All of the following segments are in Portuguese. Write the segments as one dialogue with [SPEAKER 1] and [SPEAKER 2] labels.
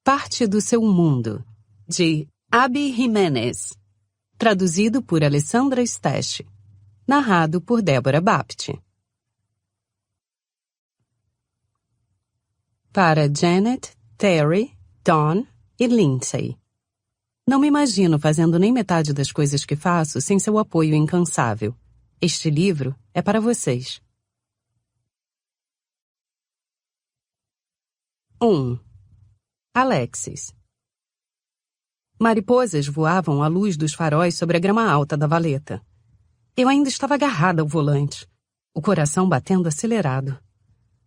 [SPEAKER 1] Parte do Seu Mundo, de Abby Jimenez. Traduzido por Alessandra Stech. Narrado por Débora Bapt. Para Janet, Terry, Dawn e Lindsay. Não me imagino fazendo nem metade das coisas que faço sem seu apoio incansável. Este livro é para vocês. 1. Alexis. Mariposas voavam à luz dos faróis sobre a grama alta da valeta. Eu ainda estava agarrada ao volante, o coração batendo acelerado.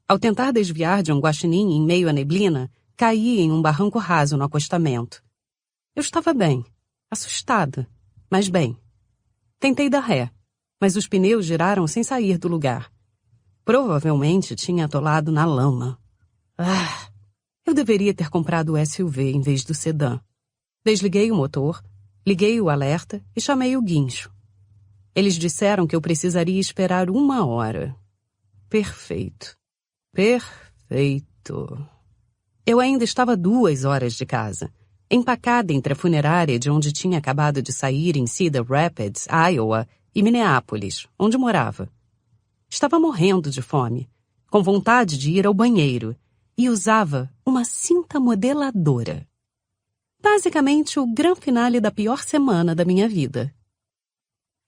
[SPEAKER 1] Ao tentar desviar de um guaxinim em meio à neblina, caí em um barranco raso no acostamento. Eu estava bem, assustada, mas bem. Tentei dar ré, mas os pneus giraram sem sair do lugar. Provavelmente tinha atolado na lama. Eu deveria ter comprado o SUV em vez do sedã. Desliguei o motor, liguei o alerta e chamei o guincho. Eles disseram que eu precisaria esperar 1 hora. Perfeito. Perfeito. Eu ainda estava 2 horas de casa, empacada entre a funerária de onde tinha acabado de sair em Cedar Rapids, Iowa, e Minneapolis, onde morava. Estava morrendo de fome, com vontade de ir ao banheiro, e usava uma cinta modeladora. Basicamente o grande finale da pior semana da minha vida.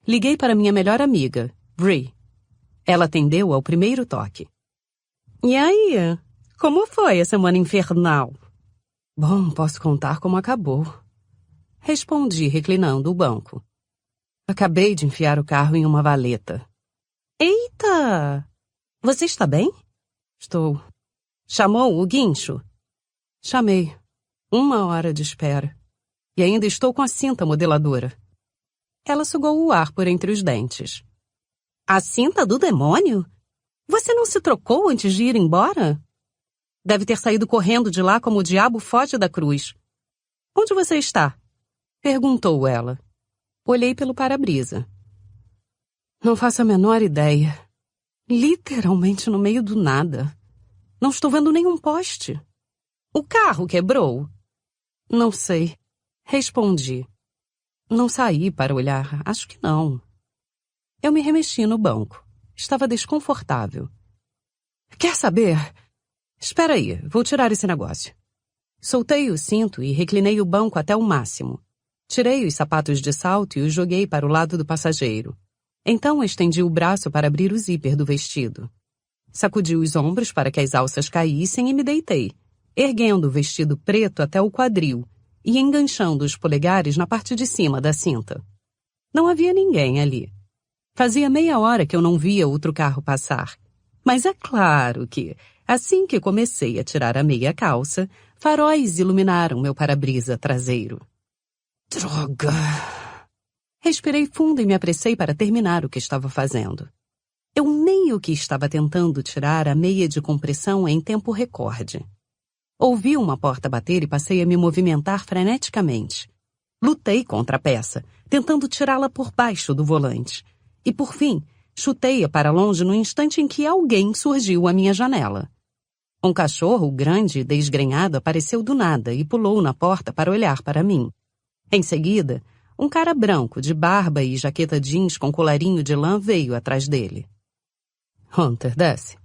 [SPEAKER 1] Liguei para minha melhor amiga, Bri. Ela atendeu ao primeiro toque. E aí, como foi a semana infernal? Bom, posso contar como acabou. Respondi, reclinando o banco. Acabei de enfiar o carro em uma valeta. Eita! Você está bem? Estou. Chamou o guincho? Chamei. 1 hora de espera. E ainda estou com a cinta modeladora. Ela sugou o ar por entre os dentes. A cinta do demônio? Você não se trocou antes de ir embora? Deve ter saído correndo de lá como o diabo foge da cruz. Onde você está? Perguntou ela. Olhei pelo para-brisa. Não faço a menor ideia. Literalmente no meio do nada. Não estou vendo nenhum poste. O carro quebrou? Não sei. Respondi. Não saí para olhar. Acho que não. Eu me remexi no banco. Estava desconfortável. Quer saber? Espera aí, vou tirar esse negócio. Soltei o cinto e reclinei o banco até o máximo. Tirei os sapatos de salto e os joguei para o lado do passageiro. Então estendi o braço para abrir o zíper do vestido. Sacudi os ombros para que as alças caíssem e me deitei, erguendo o vestido preto até o quadril e enganchando os polegares na parte de cima da cinta. Não havia ninguém ali. Fazia meia hora que eu não via outro carro passar. Mas é claro que, assim que comecei a tirar a meia calça, faróis iluminaram meu para-brisa traseiro. Droga! Respirei fundo e me apressei para terminar o que estava fazendo. Eu nem o que estava tentando tirar a meia de compressão em tempo recorde. Ouvi uma porta bater e passei a me movimentar freneticamente. Lutei contra a peça, tentando tirá-la por baixo do volante. E, por fim, chutei-a para longe no instante em que alguém surgiu à minha janela. Um cachorro grande e desgrenhado apareceu do nada e pulou na porta para olhar para mim. Em seguida, um cara branco de barba e jaqueta jeans com colarinho de lã veio atrás dele. Hunter, desce.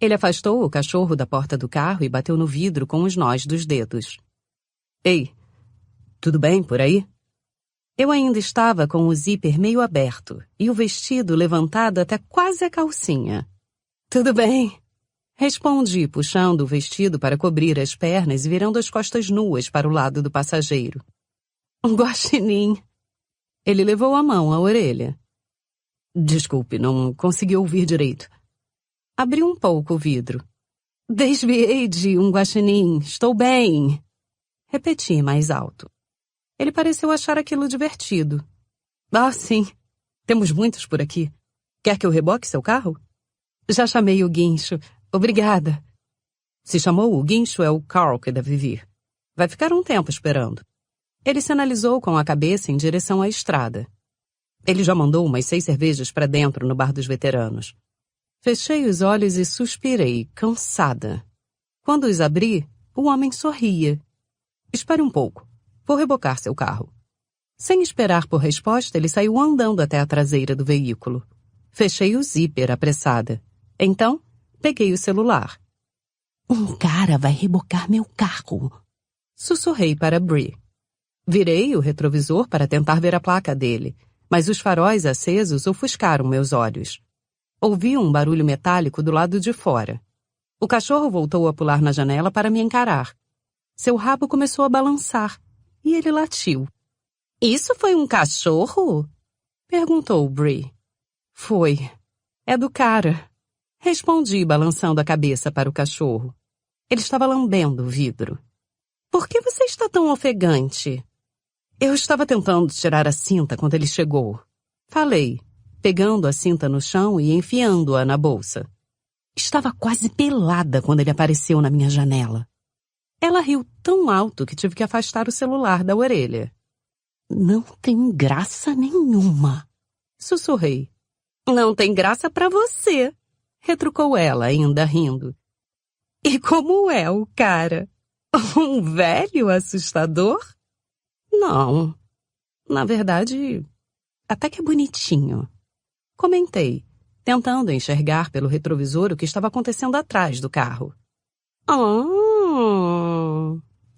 [SPEAKER 1] Ele afastou o cachorro da porta do carro e bateu no vidro com os nós dos dedos. Ei, tudo bem por aí? Eu ainda estava com o zíper meio aberto e o vestido levantado até quase a calcinha. Tudo bem, respondi, puxando o vestido para cobrir as pernas e virando as costas nuas para o lado do passageiro. Um guaxinim. Ele levou a mão à orelha. Desculpe, não consegui ouvir direito. Abri um pouco o vidro. Desviei de um guaxinim, estou bem. Repeti mais alto. Ele pareceu achar aquilo divertido. Ah, sim. Temos muitos por aqui. Quer que eu reboque seu carro? Já chamei o guincho. Obrigada. Se chamou o guincho, é o Carl que deve vir. Vai ficar um tempo esperando. Ele sinalizou com a cabeça em direção à estrada. Ele já mandou umas 6 cervejas para dentro no bar dos veteranos. Fechei os olhos e suspirei, cansada. Quando os abri, o homem sorria Espere um pouco. Vou rebocar seu carro. Sem esperar por resposta, ele saiu andando até a traseira do veículo. Fechei o zíper apressada. Então, peguei o celular. Um cara vai rebocar meu carro. Sussurrei para Bree. Virei o retrovisor para tentar ver a placa dele, mas os faróis acesos ofuscaram meus olhos. Ouvi um barulho metálico do lado de fora. O cachorro voltou a pular na janela para me encarar. Seu rabo começou a balançar e ele latiu. Isso foi um cachorro? Perguntou Bree. Foi. É do cara. Respondi, balançando a cabeça para o cachorro. Ele estava lambendo o vidro. Por que você está tão ofegante? Eu estava tentando tirar a cinta quando ele chegou. Falei, pegando a cinta no chão e enfiando-a na bolsa. Estava quase pelada quando ele apareceu na minha janela. Ela riu tão alto que tive que afastar o celular da orelha. Não tem graça nenhuma, sussurrei. Não tem graça pra você, retrucou ela, ainda rindo. E como é o cara? Um velho assustador? Não. Na verdade, até que é bonitinho. Comentei, tentando enxergar pelo retrovisor o que estava acontecendo atrás do carro.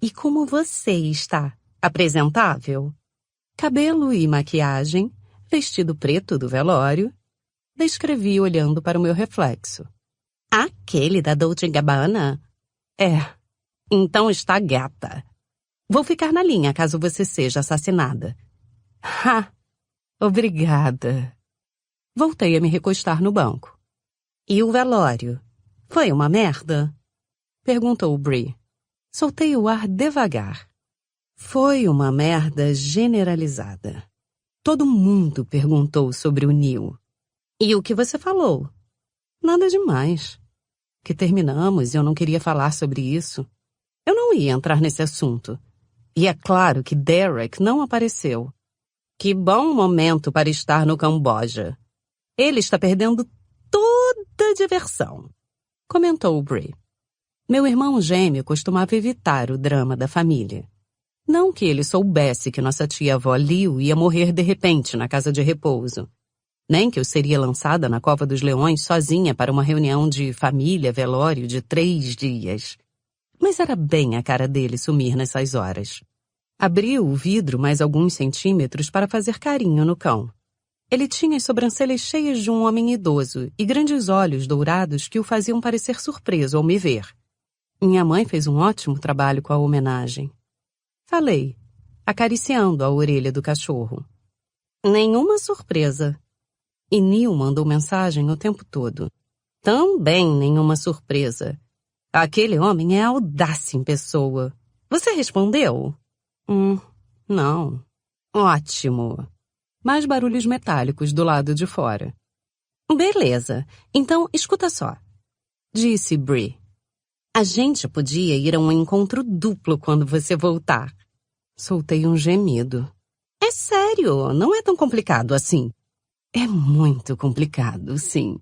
[SPEAKER 1] E como você está? Apresentável? Cabelo e maquiagem, vestido preto do velório. Descrevi olhando para o meu reflexo. Aquele da Dolce & Gabbana? É. Então está gata. Vou ficar na linha caso você seja assassinada. Ha! Obrigada. Voltei a me recostar no banco. E o velório? Foi uma merda? Perguntou Bree. Soltei o ar devagar. Foi uma merda generalizada. Todo mundo perguntou sobre o Neil. E o que você falou? Nada demais. Que terminamos e eu não queria falar sobre isso. Eu não ia entrar nesse assunto. E é claro que Derek não apareceu. Que bom momento para estar no Camboja. Ele está perdendo toda a diversão, comentou Bree. Meu irmão gêmeo costumava evitar o drama da família. Não que ele soubesse que nossa tia-avó Liu ia morrer de repente na casa de repouso. Nem que eu seria lançada na Cova dos Leões sozinha para uma reunião de família, velório de 3 dias. Mas era bem a cara dele sumir nessas horas. Abriu o vidro mais alguns centímetros para fazer carinho no cão. Ele tinha as sobrancelhas cheias de um homem idoso e grandes olhos dourados que o faziam parecer surpreso ao me ver. Minha mãe fez um ótimo trabalho com a homenagem. Falei, acariciando a orelha do cachorro. Nenhuma surpresa. E Neil mandou mensagem o tempo todo. Também nenhuma surpresa. Aquele homem é audácia em pessoa. Você respondeu? Não. Ótimo. Mais barulhos metálicos do lado de fora. Beleza, então escuta só, disse Bree. A gente podia ir a um encontro duplo quando você voltar. Soltei um gemido. É sério, não é tão complicado assim. É muito complicado, sim.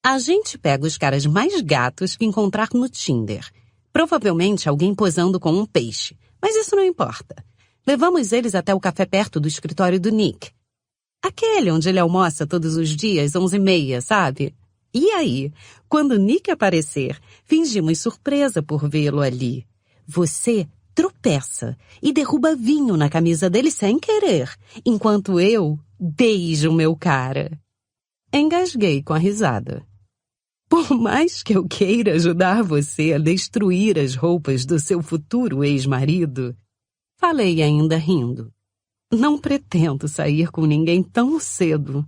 [SPEAKER 1] A gente pega os caras mais gatos que encontrar no Tinder. Provavelmente alguém posando com um peixe, mas isso não importa. Levamos eles até o café perto do escritório do Nick. Aquele onde ele almoça todos os dias, 11h30, sabe? E aí, quando o Nick aparecer, fingimos surpresa por vê-lo ali. Você tropeça e derruba vinho na camisa dele sem querer, enquanto eu beijo meu cara. Engasguei com a risada. Por mais que eu queira ajudar você a destruir as roupas do seu futuro ex-marido, falei ainda rindo. Não pretendo sair com ninguém tão cedo.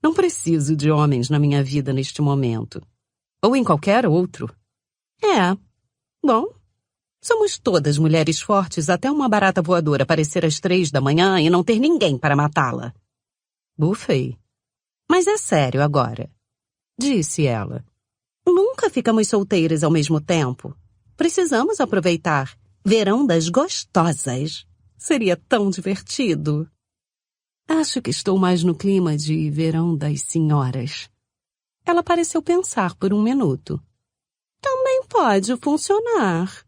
[SPEAKER 1] Não preciso de homens na minha vida neste momento. Ou em qualquer outro. Bom, somos todas mulheres fortes até uma barata voadora aparecer às 3 da manhã e não ter ninguém para matá-la. Bufei. Mas é sério agora, disse ela. Nunca ficamos solteiras ao mesmo tempo. Precisamos aproveitar. Verão das gostosas. Seria tão divertido. Acho que estou mais no clima de verão das senhoras. Ela pareceu pensar por um minuto. Também pode funcionar.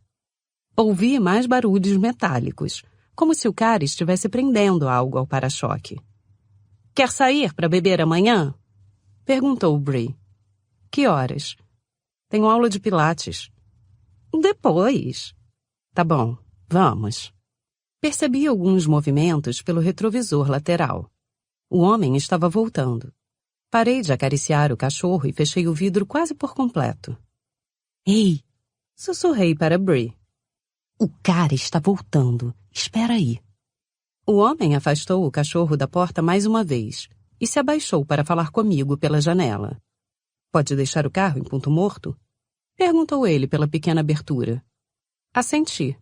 [SPEAKER 1] Ouvi mais barulhos metálicos, como se o cara estivesse prendendo algo ao para-choque. Quer sair para beber amanhã? Perguntou Bree. Que horas? Tenho aula de pilates. Depois. Tá bom, vamos. Percebi alguns movimentos pelo retrovisor lateral. O homem estava voltando. Parei de acariciar o cachorro e fechei o vidro quase por completo. Ei! Sussurrei para Bree. O cara está voltando. Espera aí. O homem afastou o cachorro da porta mais uma vez e se abaixou para falar comigo pela janela. Pode deixar o carro em ponto morto? Perguntou ele pela pequena abertura. Assenti.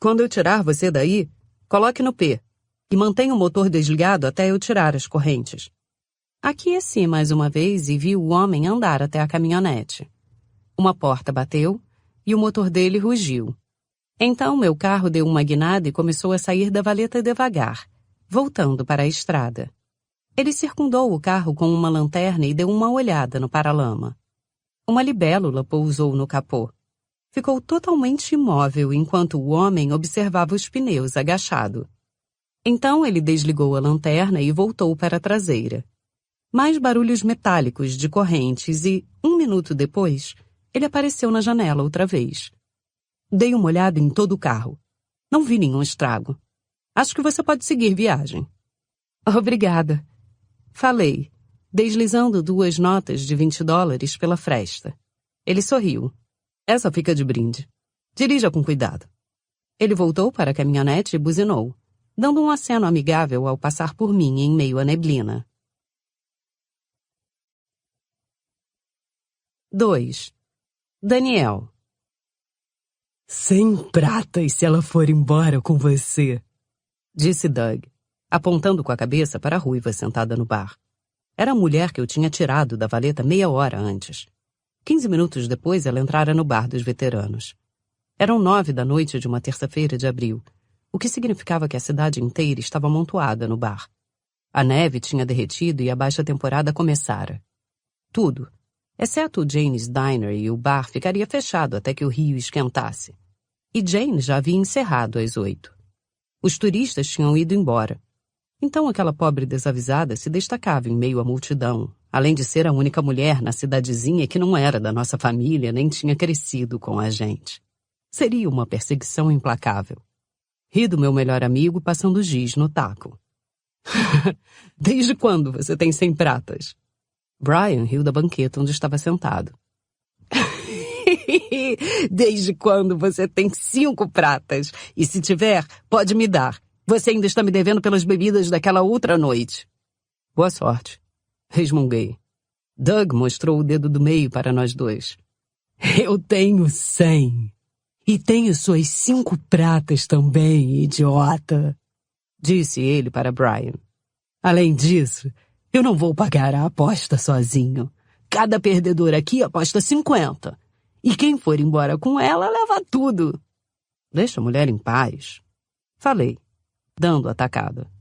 [SPEAKER 1] Quando eu tirar você daí, coloque no P e mantenha o motor desligado até eu tirar as correntes. Aqueci mais uma vez e vi o homem andar até a caminhonete. Uma porta bateu e o motor dele rugiu. Então meu carro deu uma guinada e começou a sair da valeta devagar, voltando para a estrada. Ele circundou o carro com uma lanterna e deu uma olhada no paralama. Uma libélula pousou no capô. Ficou totalmente imóvel enquanto o homem observava os pneus agachado. Então ele desligou a lanterna e voltou para a traseira. Mais barulhos metálicos de correntes e, 1 minuto depois, ele apareceu na janela outra vez. Dei uma olhada em todo o carro. Não vi nenhum estrago. Acho que você pode seguir viagem. Obrigada. Falei, deslizando 2 notas de $20 pela fresta. Ele sorriu. Essa fica de brinde. Dirija com cuidado. Ele voltou para a caminhonete e buzinou, dando um aceno amigável ao passar por mim em meio à neblina. 2. Daniel. 100 pratas se ela for embora com você, disse Doug, apontando com a cabeça para a ruiva sentada no bar. Era a mulher que eu tinha tirado da valeta meia hora antes. 15 minutos depois ela entrara no bar dos veteranos. Eram 9 da noite de uma terça-feira de abril, o que significava que a cidade inteira estava amontoada no bar. A neve tinha derretido e a baixa temporada começara. Tudo, exceto o Jane's Diner e o bar, ficaria fechado até que o rio esquentasse. E Jane já havia encerrado às 8. Os turistas tinham ido embora. Então aquela pobre desavisada se destacava em meio à multidão, além de ser a única mulher na cidadezinha que não era da nossa família nem tinha crescido com a gente. Seria uma perseguição implacável. Ri do meu melhor amigo passando giz no taco. Desde quando você tem 100 pratas? Brian riu da banqueta onde estava sentado. Desde quando você tem 5 pratas? E se tiver, pode me dar. Você ainda está me devendo pelas bebidas daquela outra noite. Boa sorte, resmunguei. Doug mostrou o dedo do meio para nós dois. Eu tenho 100. E tenho suas 5 pratas também, idiota, disse ele para Brian. Além disso, eu não vou pagar a aposta sozinho. Cada perdedor aqui aposta 50. E quem for embora com ela leva tudo. Deixa a mulher em paz. Falei, dando a tacada.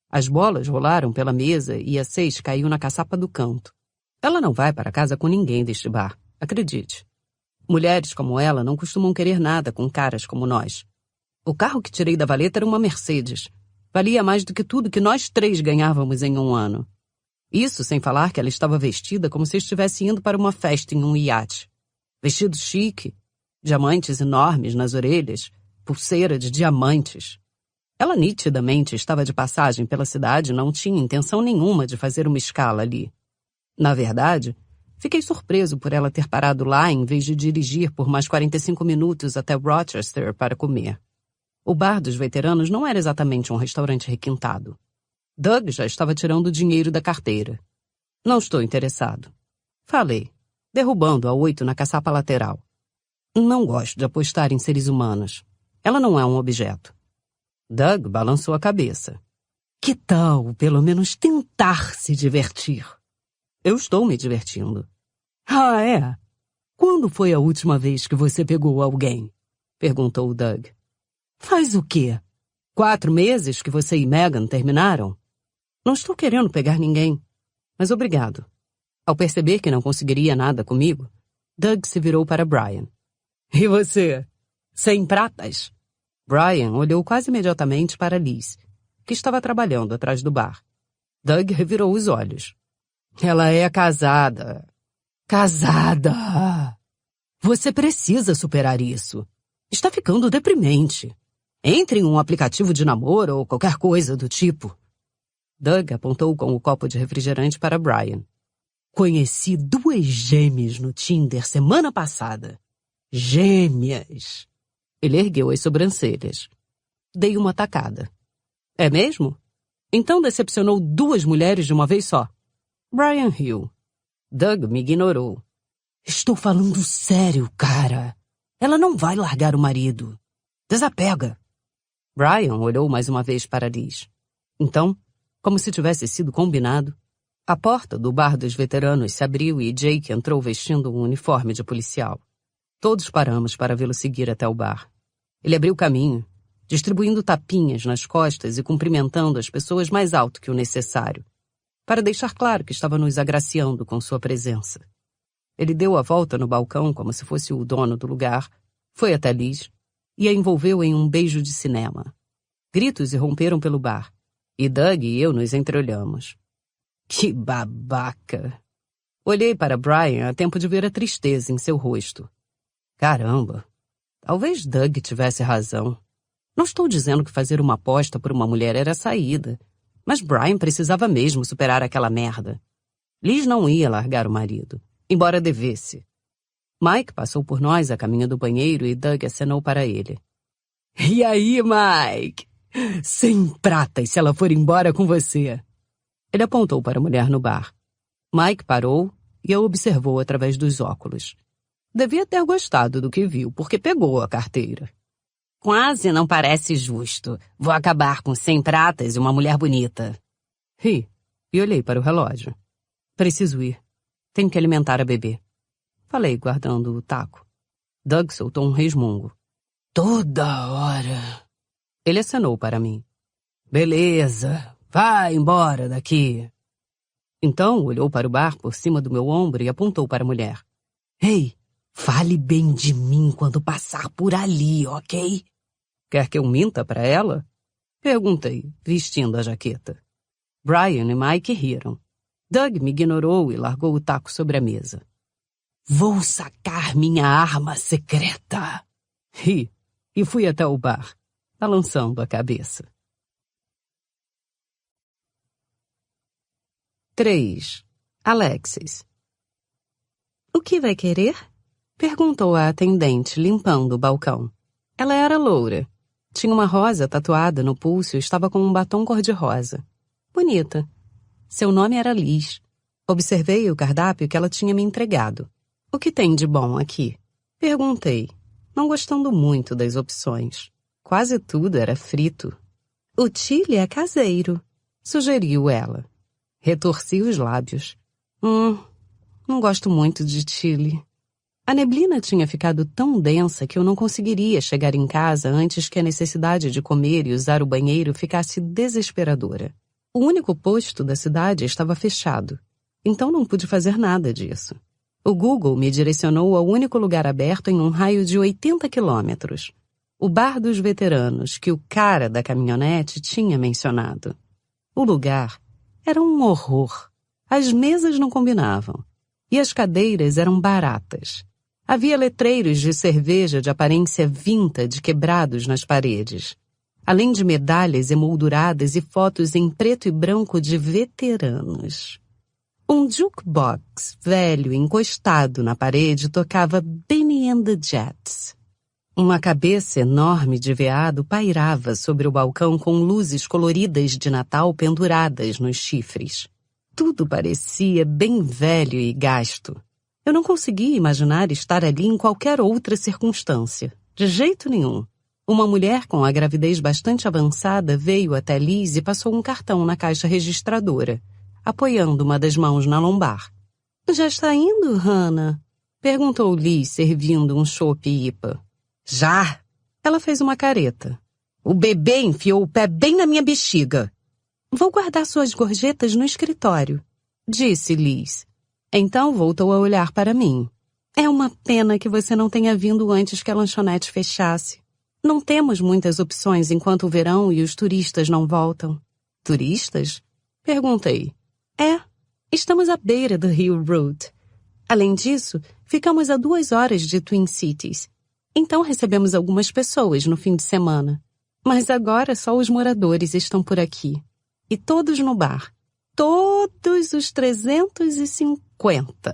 [SPEAKER 1] As bolas rolaram pela mesa e a 6 caiu na caçapa do canto. Ela não vai para casa com ninguém deste bar, acredite. Mulheres como ela não costumam querer nada com caras como nós. O carro que tirei da valeta era uma Mercedes. Valia mais do que tudo que nós 3 ganhávamos em um ano. Isso sem falar que ela estava vestida como se estivesse indo para uma festa em um iate. Vestido chique, diamantes enormes nas orelhas, pulseira de diamantes. Ela nitidamente estava de passagem pela cidade e não tinha intenção nenhuma de fazer uma escala ali. Na verdade, fiquei surpreso por ela ter parado lá em vez de dirigir por mais 45 minutos até Rochester para comer. O bar dos veteranos não era exatamente um restaurante requintado. Doug já estava tirando o dinheiro da carteira. Não estou interessado. Falei, derrubando a 8 na caçapa lateral. Não gosto de apostar em seres humanos. Ela não é um objeto. Doug balançou a cabeça. Que tal, pelo menos, tentar se divertir? Eu estou me divertindo. Ah, é? Quando foi a última vez que você pegou alguém? Perguntou Doug. Faz o quê? 4 meses que você e Megan terminaram? Não estou querendo pegar ninguém, mas obrigado. Ao perceber que não conseguiria nada comigo, Doug se virou para Brian. E você? 100 pratas? Brian olhou quase imediatamente para Liz, que estava trabalhando atrás do bar. Doug revirou os olhos. Ela é casada. Casada! Você precisa superar isso. Está ficando deprimente. Entre em um aplicativo de namoro ou qualquer coisa do tipo. Doug apontou com o copo de refrigerante para Brian. Conheci 2 gêmeas no Tinder semana passada. Gêmeas! Ele ergueu as sobrancelhas. Dei uma tacada. É mesmo? Então decepcionou 2 mulheres de uma vez só. Brian riu. Doug me ignorou. Estou falando sério, cara. Ela não vai largar o marido. Desapega. Brian olhou mais uma vez para Liz. Então, como se tivesse sido combinado, a porta do bar dos veteranos se abriu e Jake entrou vestindo um uniforme de policial. Todos paramos para vê-lo seguir até o bar. Ele abriu caminho, distribuindo tapinhas nas costas e cumprimentando as pessoas mais alto que o necessário, para deixar claro que estava nos agraciando com sua presença. Ele deu a volta no balcão como se fosse o dono do lugar, foi até Liz e a envolveu em um beijo de cinema. Gritos irromperam pelo bar, e Doug e eu nos entreolhamos. Que babaca! Olhei para Brian a tempo de ver a tristeza em seu rosto. Caramba! Talvez Doug tivesse razão. Não estou dizendo que fazer uma aposta por uma mulher era a saída, mas Brian precisava mesmo superar aquela merda. Liz não ia largar o marido, embora devesse. Mike passou por nós a caminho do banheiro e Doug acenou para ele. E aí, Mike? 100 pratas se ela for embora com você. Ele apontou para a mulher no bar. Mike parou e a observou através dos óculos. Devia ter gostado do que viu, porque pegou a carteira. Quase não parece justo. Vou acabar com 100 pratas e uma mulher bonita. Ri e olhei para o relógio. Preciso ir. Tenho que alimentar a bebê. Falei, guardando o taco. Doug soltou um resmungo. Toda hora. Ele acenou para mim. Beleza, vai embora daqui. Então olhou para o bar por cima do meu ombro e apontou para a mulher. Ei, fale bem de mim quando passar por ali, ok? Quer que eu minta para ela? Perguntei, vestindo a jaqueta. Brian e Mike riram. Doug me ignorou e largou o taco sobre a mesa. Vou sacar minha arma secreta. Ri e fui até o bar, balançando a cabeça. 3. Alexis. O que vai querer? Perguntou a atendente, limpando o balcão. Ela era loura. Tinha uma rosa tatuada no pulso e estava com um batom cor-de-rosa. Bonita. Seu nome era Liz. Observei o cardápio que ela tinha me entregado. O que tem de bom aqui? Perguntei, não gostando muito das opções. Quase tudo era frito. O chile é caseiro, sugeriu ela. Retorci os lábios. Não gosto muito de chile. A neblina tinha ficado tão densa que eu não conseguiria chegar em casa antes que a necessidade de comer e usar o banheiro ficasse desesperadora. O único posto da cidade estava fechado, então não pude fazer nada disso. O Google me direcionou ao único lugar aberto em um raio de 80 quilômetros. O Bar dos Veteranos, que o cara da caminhonete tinha mencionado. O lugar era um horror. As mesas não combinavam. E as cadeiras eram baratas. Havia letreiros de cerveja de aparência vintage quebrados nas paredes. Além de medalhas emolduradas e fotos em preto e branco de veteranos. Um jukebox velho encostado na parede tocava Benny and the Jets. Uma cabeça enorme de veado pairava sobre o balcão com luzes coloridas de Natal penduradas nos chifres. Tudo parecia bem velho e gasto. Eu não conseguia imaginar estar ali em qualquer outra circunstância. De jeito nenhum. Uma mulher com a gravidez bastante avançada veio até Liz e passou um cartão na caixa registradora, apoiando uma das mãos na lombar. Já está indo, Hannah? Perguntou Liz, servindo um chopp IPA. Já! Ela fez uma careta. O bebê enfiou o pé bem na minha bexiga. Vou guardar suas gorjetas no escritório, disse Liz. Então voltou a olhar para mim. É uma pena que você não tenha vindo antes que a lanchonete fechasse. Não temos muitas opções enquanto o verão e os turistas não voltam. Turistas? Perguntei. Estamos à beira do Hill Road. Além disso, ficamos a 2 horas de Twin Cities. Então recebemos algumas pessoas no fim de semana. Mas agora só os moradores estão por aqui. E todos no bar. Todos os 350.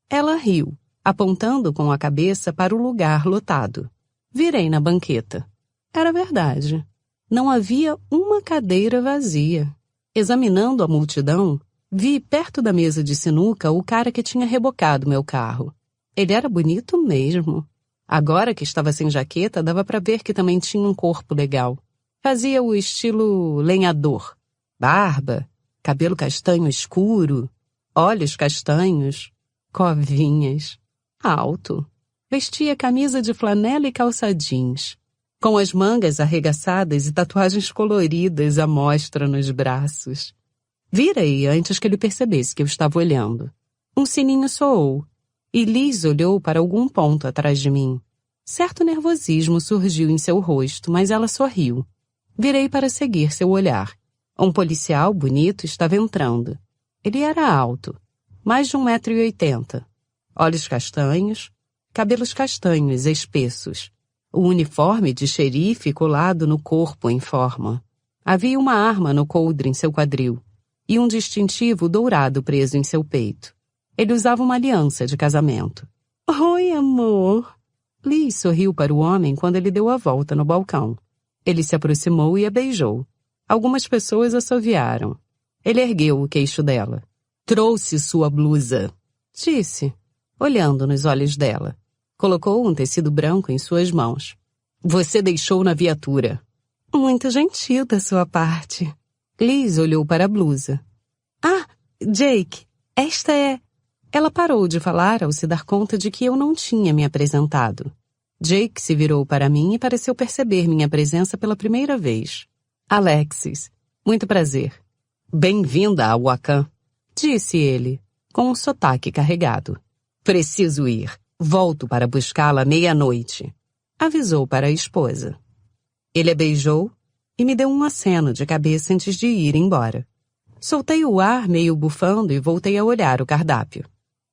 [SPEAKER 1] Ela riu, apontando com a cabeça para o lugar lotado. Virei na banqueta. Era verdade. Não havia uma cadeira vazia. Examinando a multidão, vi perto da mesa de sinuca o cara que tinha rebocado meu carro. Ele era bonito mesmo. Agora que estava sem jaqueta, dava para ver que também tinha um corpo legal. Fazia o estilo lenhador. Barba, cabelo castanho escuro, olhos castanhos, covinhas. Alto. Vestia camisa de flanela e calça jeans, com as mangas arregaçadas e tatuagens coloridas à mostra nos braços. Virei antes que ele percebesse que eu estava olhando. Um sininho soou, e Liz olhou para algum ponto atrás de mim. Certo nervosismo surgiu em seu rosto, mas ela sorriu. Virei para seguir seu olhar. Um policial bonito estava entrando. Ele era alto, mais de 1,80 m. Olhos castanhos, cabelos castanhos espessos. O uniforme de xerife colado no corpo em forma. Havia uma arma no coldre em seu quadril e um distintivo dourado preso em seu peito. Ele usava uma aliança de casamento. Oi, amor. Liz sorriu para o homem quando ele deu a volta no balcão. Ele se aproximou e a beijou. Algumas pessoas assoviaram. Ele ergueu o queixo dela. Trouxe sua blusa, disse, olhando nos olhos dela. Colocou um tecido branco em suas mãos. Você deixou na viatura. Muito gentil da sua parte. Liz olhou para a blusa. Ah, Jake, esta é... Ela parou de falar ao se dar conta de que eu não tinha me apresentado. Jake se virou para mim e pareceu perceber minha presença pela primeira vez. Alexis, muito prazer. Bem-vinda a Wakan, disse ele, com um sotaque carregado. Preciso ir. Volto para buscá-la à 00:30, avisou para a esposa. Ele a beijou e me deu um aceno de cabeça antes de ir embora. Soltei o ar meio bufando e voltei a olhar o cardápio.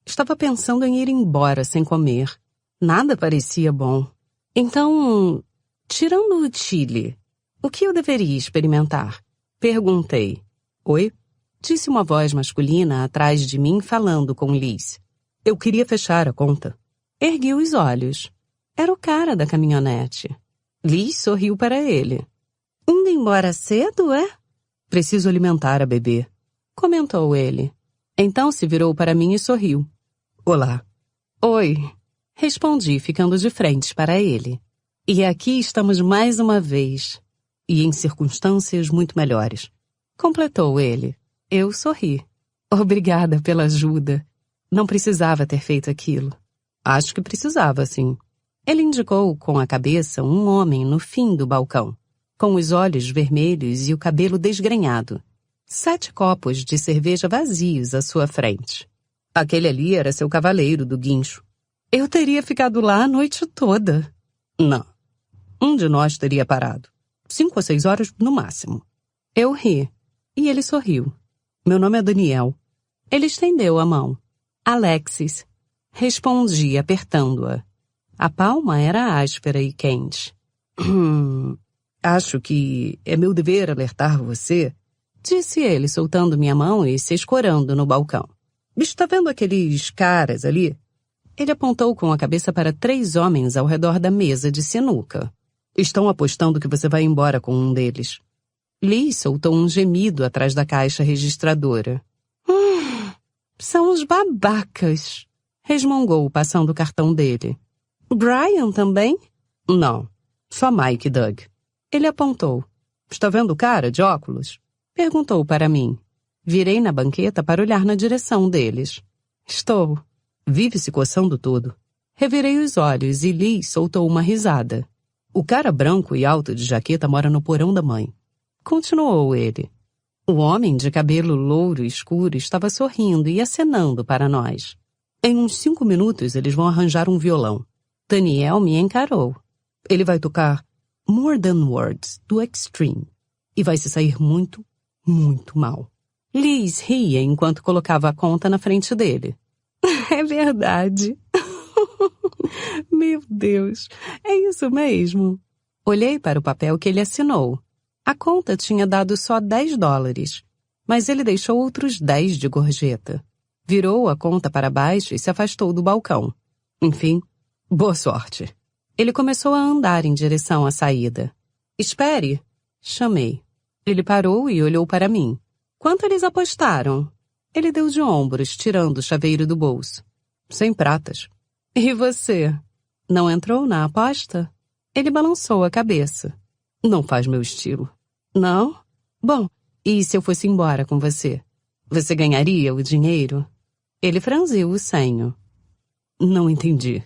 [SPEAKER 1] Estava pensando em ir embora sem comer. Nada parecia bom. Então, tirando o chili, o que eu deveria experimentar? Perguntei. Oi? Disse uma voz masculina atrás de mim falando com Liz. Eu queria fechar a conta. Ergui os olhos. Era o cara da caminhonete. Liz sorriu para ele. Indo embora cedo, é? Preciso alimentar a bebê, comentou ele. Então se virou para mim e sorriu. Olá. Oi, respondi ficando de frente para ele. E aqui estamos mais uma vez. E em circunstâncias muito melhores. Completou ele. Eu sorri. Obrigada pela ajuda. Não precisava ter feito aquilo. Acho que precisava, sim. Ele indicou com a cabeça um homem no fim do balcão, com os olhos vermelhos e o cabelo desgrenhado. 7 copos de cerveja vazios à sua frente. Aquele ali era seu cavaleiro do guincho. Eu teria ficado lá a noite toda. Não. Um de nós teria parado. 5 ou 6 horas no máximo. Eu ri, e ele sorriu. Meu nome é Daniel. Ele estendeu a mão. Alexis. Respondi, apertando-a. A palma era áspera e quente. Acho que é meu dever alertar você, disse ele, soltando minha mão e se escorando no balcão. Está vendo aqueles caras ali? Ele apontou com a cabeça para 3 homens ao redor da mesa de sinuca. Estão apostando que você vai embora com um deles. Liz soltou um gemido atrás da caixa registradora. São os babacas, resmungou, passando o cartão dele. Brian também? Não, só Mike e Doug. Ele apontou. Está vendo o cara de óculos? Perguntou para mim. Virei na banqueta para olhar na direção deles. Estou. Vive se coçando todo. Revirei os olhos e Liz soltou uma risada. O cara branco e alto de jaqueta mora no porão da mãe. Continuou ele. O homem de cabelo louro escuro estava sorrindo e acenando para nós. Em uns 5 minutos eles vão arranjar um violão. Daniel me encarou. Ele vai tocar More Than Words, do Extreme. E vai se sair muito, muito mal. Liz ria enquanto colocava a conta na frente dele. É verdade. Meu Deus, é isso mesmo. Olhei para o papel que ele assinou. A conta tinha dado só $10, mas ele deixou outros 10 de gorjeta. Virou a conta para baixo e se afastou do balcão. Enfim, boa sorte. Ele começou a andar em direção à saída. Espere, chamei. Ele parou e olhou para mim. Quanto eles apostaram? Ele deu de ombros, tirando o chaveiro do bolso. 100 pratas. E você? Não entrou na aposta? Ele balançou a cabeça. Não faz meu estilo. Não? Bom, e se eu fosse embora com você? Você ganharia o dinheiro? Ele franziu o senho. Não entendi.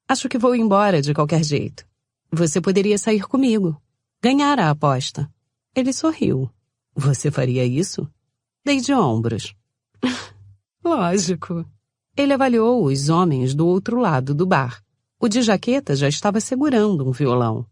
[SPEAKER 1] Acho que vou embora de qualquer jeito. Você poderia sair comigo. Ganhar a aposta. Ele sorriu. Você faria isso? Dei de ombros. Lógico. Ele avaliou os homens do outro lado do bar. O de jaqueta já estava segurando um violão.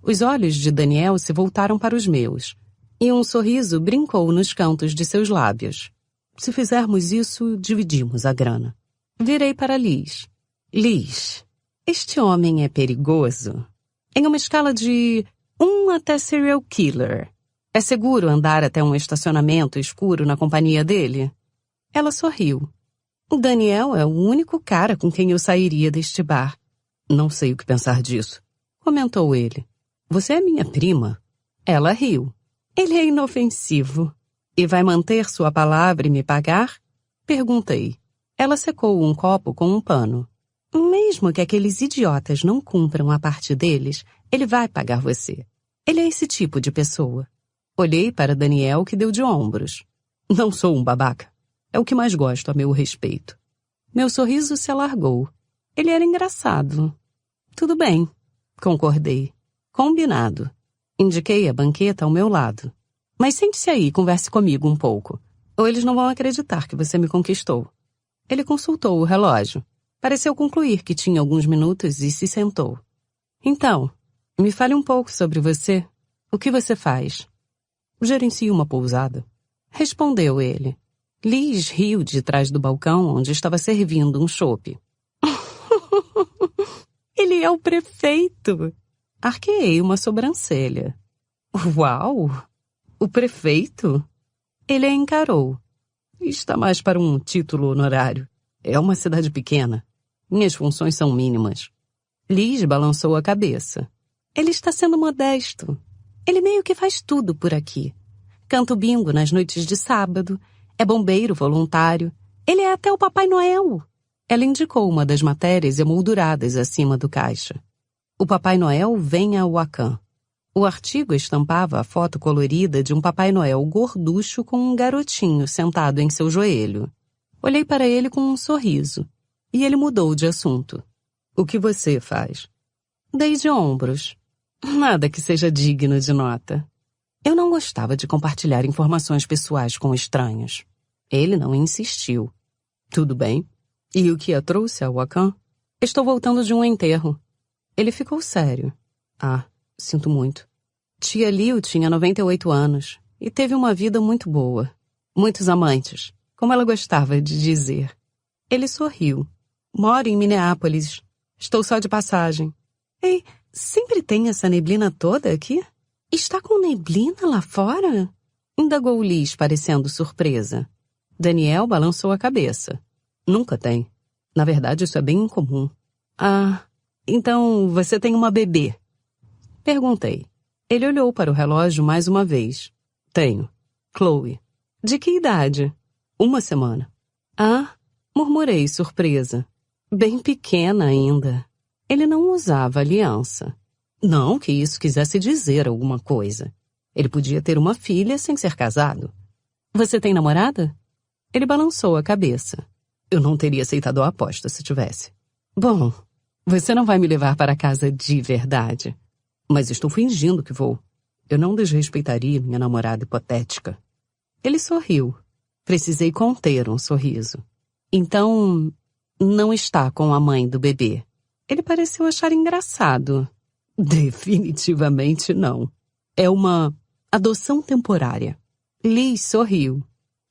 [SPEAKER 1] Os olhos de Daniel se voltaram para os meus, e um sorriso brincou nos cantos de seus lábios. Se fizermos isso, dividimos a grana. Virei para Liz. Liz, este homem é perigoso? Em uma escala de 1 até serial killer. É seguro andar até um estacionamento escuro na companhia dele? Ela sorriu. O Daniel é o único cara com quem eu sairia deste bar. Não sei o que pensar disso, comentou ele. Você é minha prima. Ela riu. Ele é inofensivo. E vai manter sua palavra e me pagar? Perguntei. Ela secou um copo com um pano. Mesmo que aqueles idiotas não cumpram a parte deles, ele vai pagar você. Ele é esse tipo de pessoa. Olhei para Daniel, que deu de ombros. Não sou um babaca. É o que mais gosto a meu respeito. Meu sorriso se alargou. Ele era engraçado. Tudo bem, concordei. Combinado. Indiquei a banqueta ao meu lado. Mas sente-se aí e converse comigo um pouco. Ou eles não vão acreditar que você me conquistou. Ele consultou o relógio. Pareceu concluir que tinha alguns minutos e se sentou. Então, me fale um pouco sobre você. O que você faz? Gerencio uma pousada. Respondeu ele. Liz riu de trás do balcão onde estava servindo um chope. Ele é o prefeito! Arqueei uma sobrancelha. Uau! O prefeito? Ele a encarou. Está mais para um título honorário. É uma cidade pequena. Minhas funções são mínimas. Liz balançou a cabeça. Ele está sendo modesto. Ele meio que faz tudo por aqui. Canta o bingo nas noites de sábado. É bombeiro voluntário. Ele é até o Papai Noel. Ela indicou uma das matérias emolduradas acima do caixa. O Papai Noel vem a Wakan. O artigo estampava a foto colorida de um Papai Noel gorducho com um garotinho sentado em seu joelho. Olhei para ele com um sorriso. E ele mudou de assunto. O que você faz? Dei de ombros. Nada que seja digno de nota. Eu não gostava de compartilhar informações pessoais com estranhos. Ele não insistiu. Tudo bem. E o que a trouxe a Wakan? Estou voltando de um enterro. Ele ficou sério. Ah, sinto muito. Tia Liu tinha 98 anos e teve uma vida muito boa. Muitos amantes, como ela gostava de dizer. Ele sorriu. Moro em Minneapolis. Estou só de passagem. Ei, sempre tem essa neblina toda aqui? Está com neblina lá fora? Indagou Liz, parecendo surpresa. Daniel balançou a cabeça. Nunca tem. Na verdade, isso é bem incomum. Ah, então você tem uma bebê? Perguntei. Ele olhou para o relógio mais uma vez. Tenho. Chloe. De que idade? 1 semana. Ah, murmurei, surpresa. Bem pequena ainda. Ele não usava aliança. Não que isso quisesse dizer alguma coisa. Ele podia ter uma filha sem ser casado. Você tem namorada? Ele balançou a cabeça. Eu não teria aceitado a aposta se tivesse. Bom, você não vai me levar para casa de verdade. Mas estou fingindo que vou. Eu não desrespeitaria minha namorada hipotética. Ele sorriu. Precisei conter um sorriso. Então, Não está com a mãe do bebê. Ele pareceu achar engraçado. Definitivamente não. É uma adoção temporária. Liz sorriu.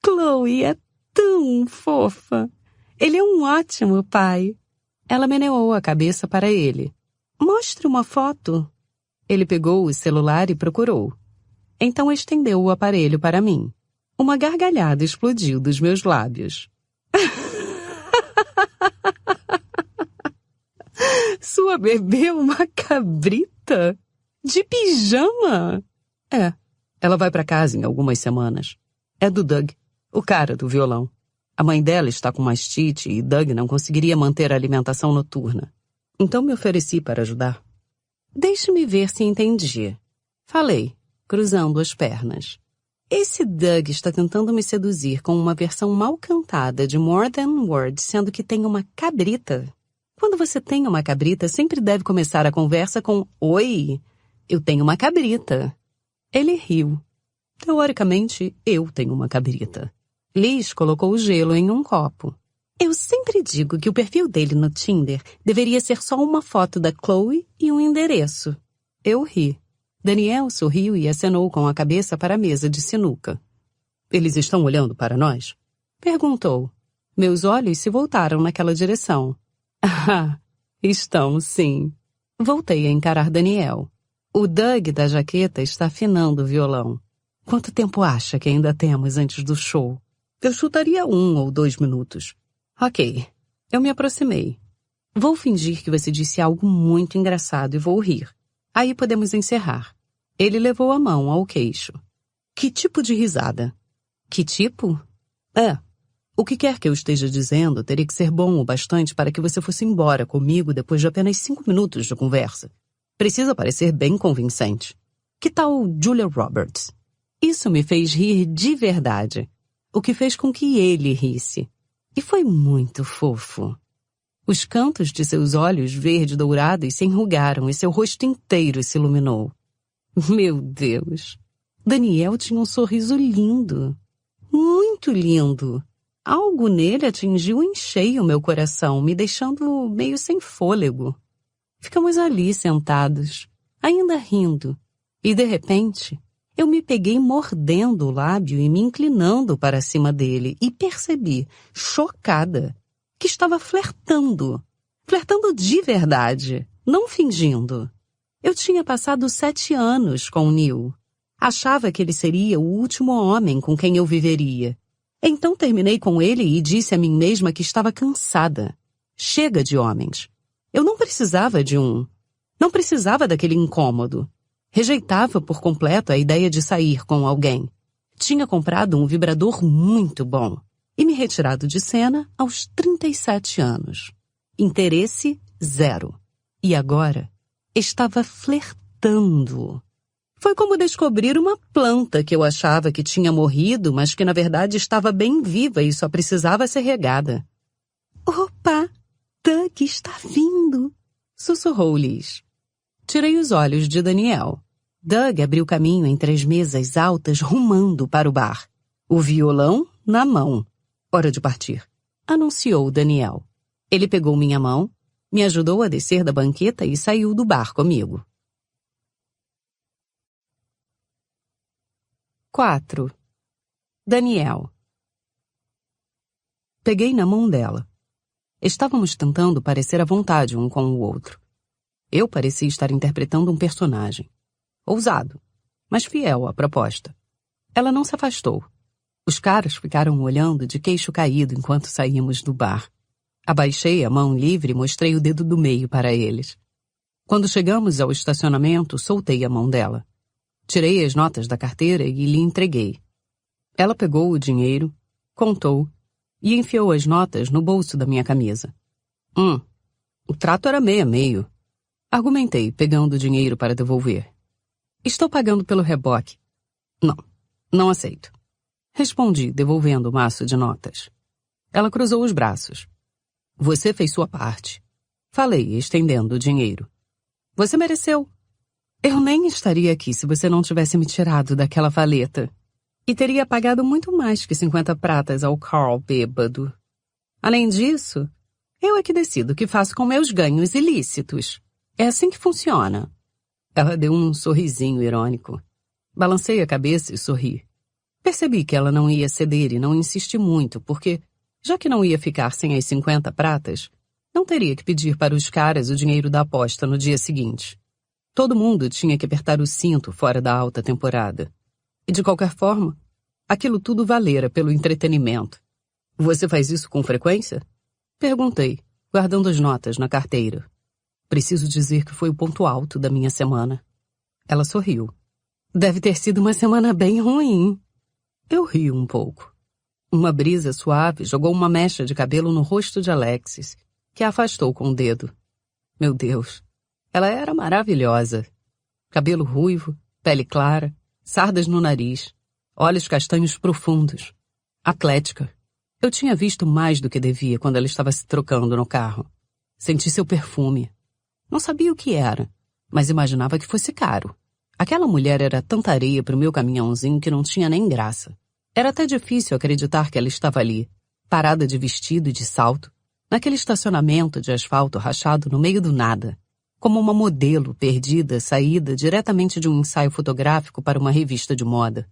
[SPEAKER 1] Chloe é tão fofa. Ele é um ótimo pai. Ela meneou a cabeça para ele. Mostre uma foto. Ele pegou o celular e procurou. Então estendeu o aparelho para mim. Uma gargalhada explodiu dos meus lábios. Sua bebê é uma cabrita? De pijama? É. Ela vai para casa em algumas semanas. É do Doug, o cara do violão. A mãe dela está com mastite e Doug não conseguiria manter a alimentação noturna. Então me ofereci para ajudar. Deixe-me ver se entendi. Falei, cruzando as pernas. Esse Doug está tentando me seduzir com uma versão mal cantada de More Than Words, sendo que tem uma cabrita. Quando você tem uma cabrita, sempre deve começar a conversa com Oi, eu tenho uma cabrita. Ele riu. Teoricamente, eu tenho uma cabrita. Liz colocou o gelo em um copo. Eu sempre digo que o perfil dele no Tinder deveria ser só uma foto da Chloe e um endereço. Eu ri. Daniel sorriu e acenou com a cabeça para a mesa de sinuca. Eles estão olhando para nós? Perguntou. Meus olhos se voltaram naquela direção. Ah, estão, sim. Voltei a encarar Daniel. O Doug da jaqueta está afinando o violão. Quanto tempo acha que ainda temos antes do show? Eu chutaria 1 ou 2 minutos. Ok. Eu me aproximei. Vou fingir que você disse algo muito engraçado e vou rir. Aí podemos encerrar. Ele levou a mão ao queixo. Que tipo de risada? Que tipo? O que quer que eu esteja dizendo teria que ser bom o bastante para que você fosse embora comigo depois de apenas 5 minutos de conversa. Precisa parecer bem convincente. Que tal Julia Roberts? Isso me fez rir de verdade, o que fez com que ele risse. E foi muito fofo. Os cantos de seus olhos verde-dourados se enrugaram e seu rosto inteiro se iluminou. Meu Deus! Daniel tinha um sorriso lindo. Muito lindo. Algo nele atingiu em cheio meu coração, me deixando meio sem fôlego. Ficamos ali sentados, ainda rindo, e de repente eu me peguei mordendo o lábio e me inclinando para cima dele e percebi, chocada, que estava flertando. Flertando de verdade, não fingindo. Eu tinha passado 7 anos com o Neil. Achava que ele seria o último homem com quem eu viveria. Então terminei com ele e disse a mim mesma que estava cansada. Chega de homens. Eu não precisava de um. Não precisava daquele incômodo. Rejeitava por completo a ideia de sair com alguém. Tinha comprado um vibrador muito bom e me retirado de cena aos 37 anos. Interesse 0. E agora estava flertando. Foi como descobrir uma planta que eu achava que tinha morrido, mas que na verdade estava bem viva e só precisava ser regada. Opa! Doug está vindo! Sussurrou Liz. Tirei os olhos de Daniel. Doug abriu caminho entre as mesas altas rumando para o bar. O violão na mão. Hora de partir, anunciou Daniel. Ele pegou minha mão, me ajudou a descer da banqueta e saiu do bar comigo. 4. Daniel. Peguei na mão dela. Estávamos tentando parecer à vontade um com o outro. Eu parecia estar interpretando um personagem. Ousado, mas fiel à proposta. Ela não se afastou. Os caras ficaram olhando de queixo caído enquanto saímos do bar. Abaixei a mão livre e mostrei o dedo do meio para eles. Quando chegamos ao estacionamento, soltei a mão dela. Tirei as notas da carteira e lhe entreguei. Ela pegou o dinheiro, contou e enfiou as notas no bolso da minha camisa. O trato era meio a meio. Argumentei, pegando o dinheiro para devolver. Estou pagando pelo reboque. Não aceito. Respondi, devolvendo o maço de notas. Ela cruzou os braços. Você fez sua parte. Falei, estendendo o dinheiro. Você mereceu. Eu nem estaria aqui se você não tivesse me tirado daquela valeta. E teria pagado muito mais que 50 pratas ao Carl bêbado. Além disso, Eu é que decido o que faço com meus ganhos ilícitos. É assim que funciona. Ela deu um sorrisinho irônico. Balancei a cabeça e sorri. Percebi que ela não ia ceder e não insisti muito, porque, já que não ia ficar sem as 50 pratas, não teria que pedir para os caras o dinheiro da aposta no dia seguinte. Todo mundo tinha que apertar o cinto fora da alta temporada. E, de qualquer forma, aquilo tudo valera pelo entretenimento. Você faz isso com frequência? Perguntei, guardando as notas na carteira. Preciso dizer que foi o ponto alto da minha semana. Ela sorriu. Deve ter sido uma semana bem ruim. Eu ri um pouco. Uma brisa suave jogou uma mecha de cabelo no rosto de Alexis, que a afastou com o dedo. Meu Deus, ela era maravilhosa. Cabelo ruivo, pele clara, sardas no nariz, olhos castanhos profundos. Atlética. Eu tinha visto mais do que devia quando ela estava se trocando no carro. Senti seu perfume. Não sabia o que era, mas imaginava que fosse caro. Aquela mulher era tanta areia para o meu caminhãozinho que não tinha nem graça. Era até difícil acreditar que ela estava ali, parada de vestido e de salto, naquele estacionamento de asfalto rachado no meio do nada, como uma modelo perdida saída diretamente de um ensaio fotográfico para uma revista de moda.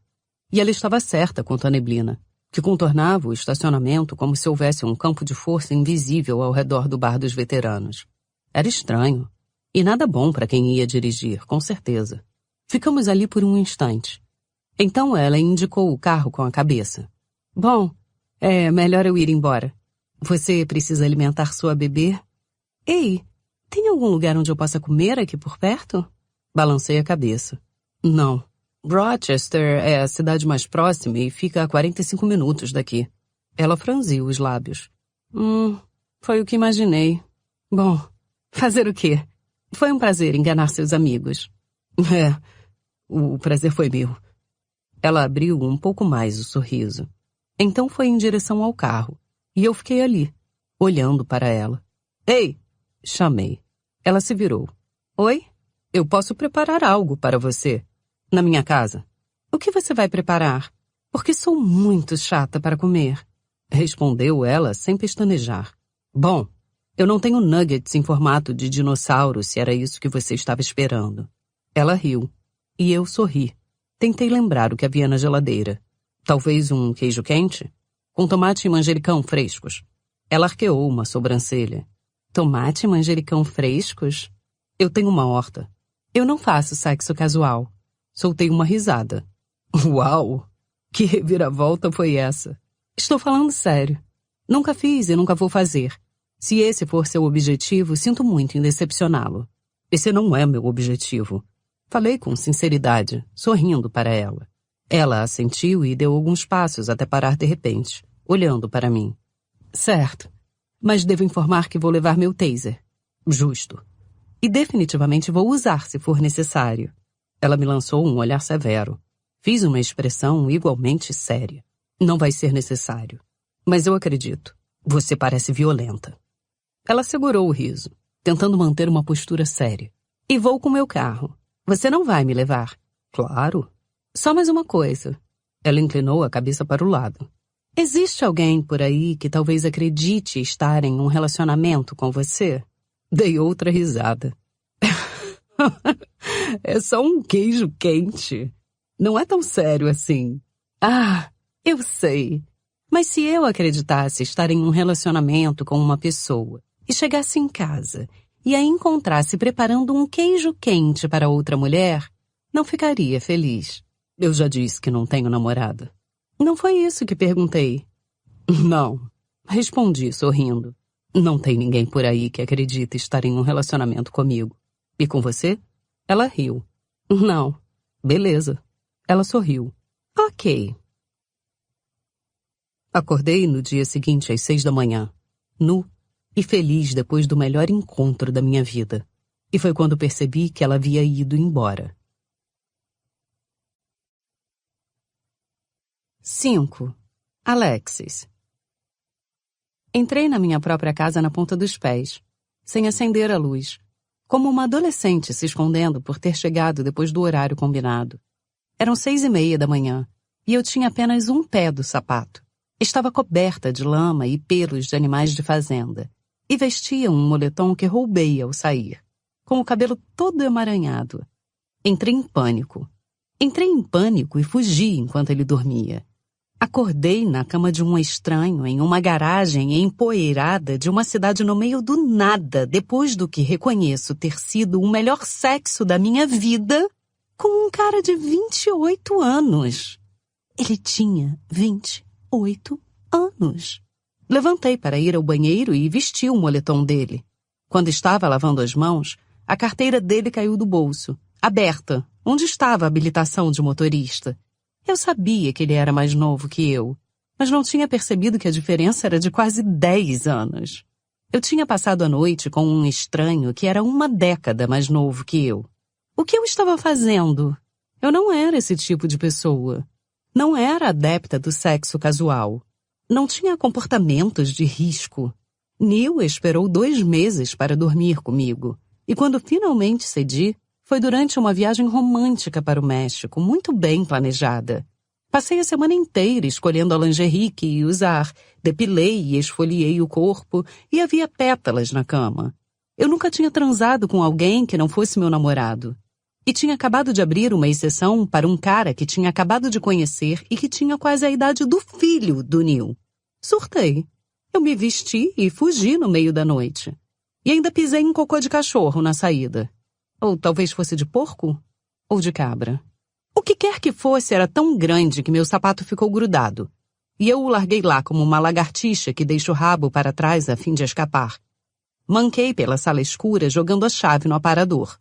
[SPEAKER 1] E ela estava certa quanto à neblina, que contornava o estacionamento como se houvesse um campo de força invisível ao redor do bar dos veteranos. Era estranho, e nada bom para quem ia dirigir, com certeza. Ficamos ali por um instante. Então ela indicou o carro com a cabeça. Bom, é melhor eu ir embora. Você precisa alimentar sua bebê? Ei, tem algum lugar onde eu possa comer aqui por perto? Balancei a cabeça. Não. Rochester é a cidade mais próxima e fica a 45 minutos daqui. Ela franziu os lábios. Foi o que imaginei. Bom, fazer o quê? Foi um prazer enganar seus amigos. O prazer foi meu. Ela abriu um pouco mais o sorriso. Então foi em direção ao carro, e eu fiquei ali, olhando para ela. Ei! Chamei. Ela se virou. Oi? Eu posso preparar algo para você. Na minha casa. O que você vai preparar? Porque sou muito chata para comer. Respondeu ela sem pestanejar. Bom, eu não tenho nuggets em formato de dinossauro, se era isso que você estava esperando. Ela riu. E eu sorri. Tentei lembrar o que havia na geladeira. Talvez um queijo quente? Com tomate e manjericão frescos. Ela arqueou uma sobrancelha. Tomate e manjericão frescos? Eu tenho uma horta. Eu não faço sexo casual. Soltei uma risada. Uau! Que reviravolta foi essa? Estou falando sério. Nunca fiz e nunca vou fazer. Se esse for seu objetivo, sinto muito em decepcioná-lo. Esse não é meu objetivo. Falei com sinceridade, sorrindo para ela. Ela assentiu e deu alguns passos até parar de repente, olhando para mim. Certo, mas devo informar que vou levar meu taser. Justo. E definitivamente vou usar se for necessário. Ela me lançou um olhar severo. Fiz uma expressão igualmente séria. Não vai ser necessário. Mas eu acredito. Você parece violenta. Ela segurou o riso, tentando manter uma postura séria. E vou com meu carro. Você não vai me levar? Claro. Só mais uma coisa. Ela inclinou a cabeça para o lado. Existe alguém por aí que talvez acredite estar em um relacionamento com você? Dei outra risada. É só um queijo quente. Não é tão sério assim. Ah, eu sei. Mas se eu acreditasse estar em um relacionamento com uma pessoa e chegasse em casa e a encontrasse preparando um queijo quente para outra mulher, não ficaria feliz. Eu já disse que não tenho namorada. Não foi isso que perguntei. Não, respondi sorrindo. Não tem ninguém por aí que acredita estar em um relacionamento comigo. E com você? Ela riu. Não. Beleza. Ela sorriu. Ok. Acordei no dia seguinte às 6 da manhã, nu e feliz depois do melhor encontro da minha vida. E foi quando percebi que ela havia ido embora. 5. Alexis. Entrei na minha própria casa na ponta dos pés, sem acender a luz, como uma adolescente se escondendo por ter chegado depois do horário combinado. Eram 6:30 da manhã, e eu tinha apenas um pé do sapato. Estava coberta de lama e pelos de animais de fazenda, e vestia um moletom que roubei ao sair, com o cabelo todo emaranhado. Entrei em pânico. E fugi enquanto ele dormia. Acordei na cama de um estranho em uma garagem empoeirada de uma cidade no meio do nada, depois do que reconheço ter sido o melhor sexo da minha vida com um cara de 28 anos. Ele tinha 28 anos. Levantei para ir ao banheiro e vesti o moletom dele. Quando estava lavando as mãos, a carteira dele caiu do bolso, aberta, onde estava a habilitação de motorista. Eu sabia que ele era mais novo que eu, mas não tinha percebido que a diferença era de quase 10 anos. Eu tinha passado a noite com um estranho que era uma década mais novo que eu. O que eu estava fazendo? Eu não era esse tipo de pessoa. Não era adepta do sexo casual. Não tinha comportamentos de risco. Neil esperou 2 meses para dormir comigo, e quando finalmente cedi, foi durante uma viagem romântica para o México, muito bem planejada. Passei a semana inteira escolhendo a lingerie que ia usar, depilei e esfoliei o corpo e havia pétalas na cama. Eu nunca tinha transado com alguém que não fosse meu namorado. E tinha acabado de abrir uma exceção para um cara que tinha acabado de conhecer e que tinha quase a idade do filho do Neil. Surtei. Eu me vesti e fugi no meio da noite. E ainda pisei em cocô de cachorro na saída. Ou talvez fosse de porco? Ou de cabra. O que quer que fosse era tão grande que meu sapato ficou grudado. E eu o larguei lá como uma lagartixa que deixa o rabo para trás a fim de escapar. Manquei pela sala escura jogando a chave no aparador.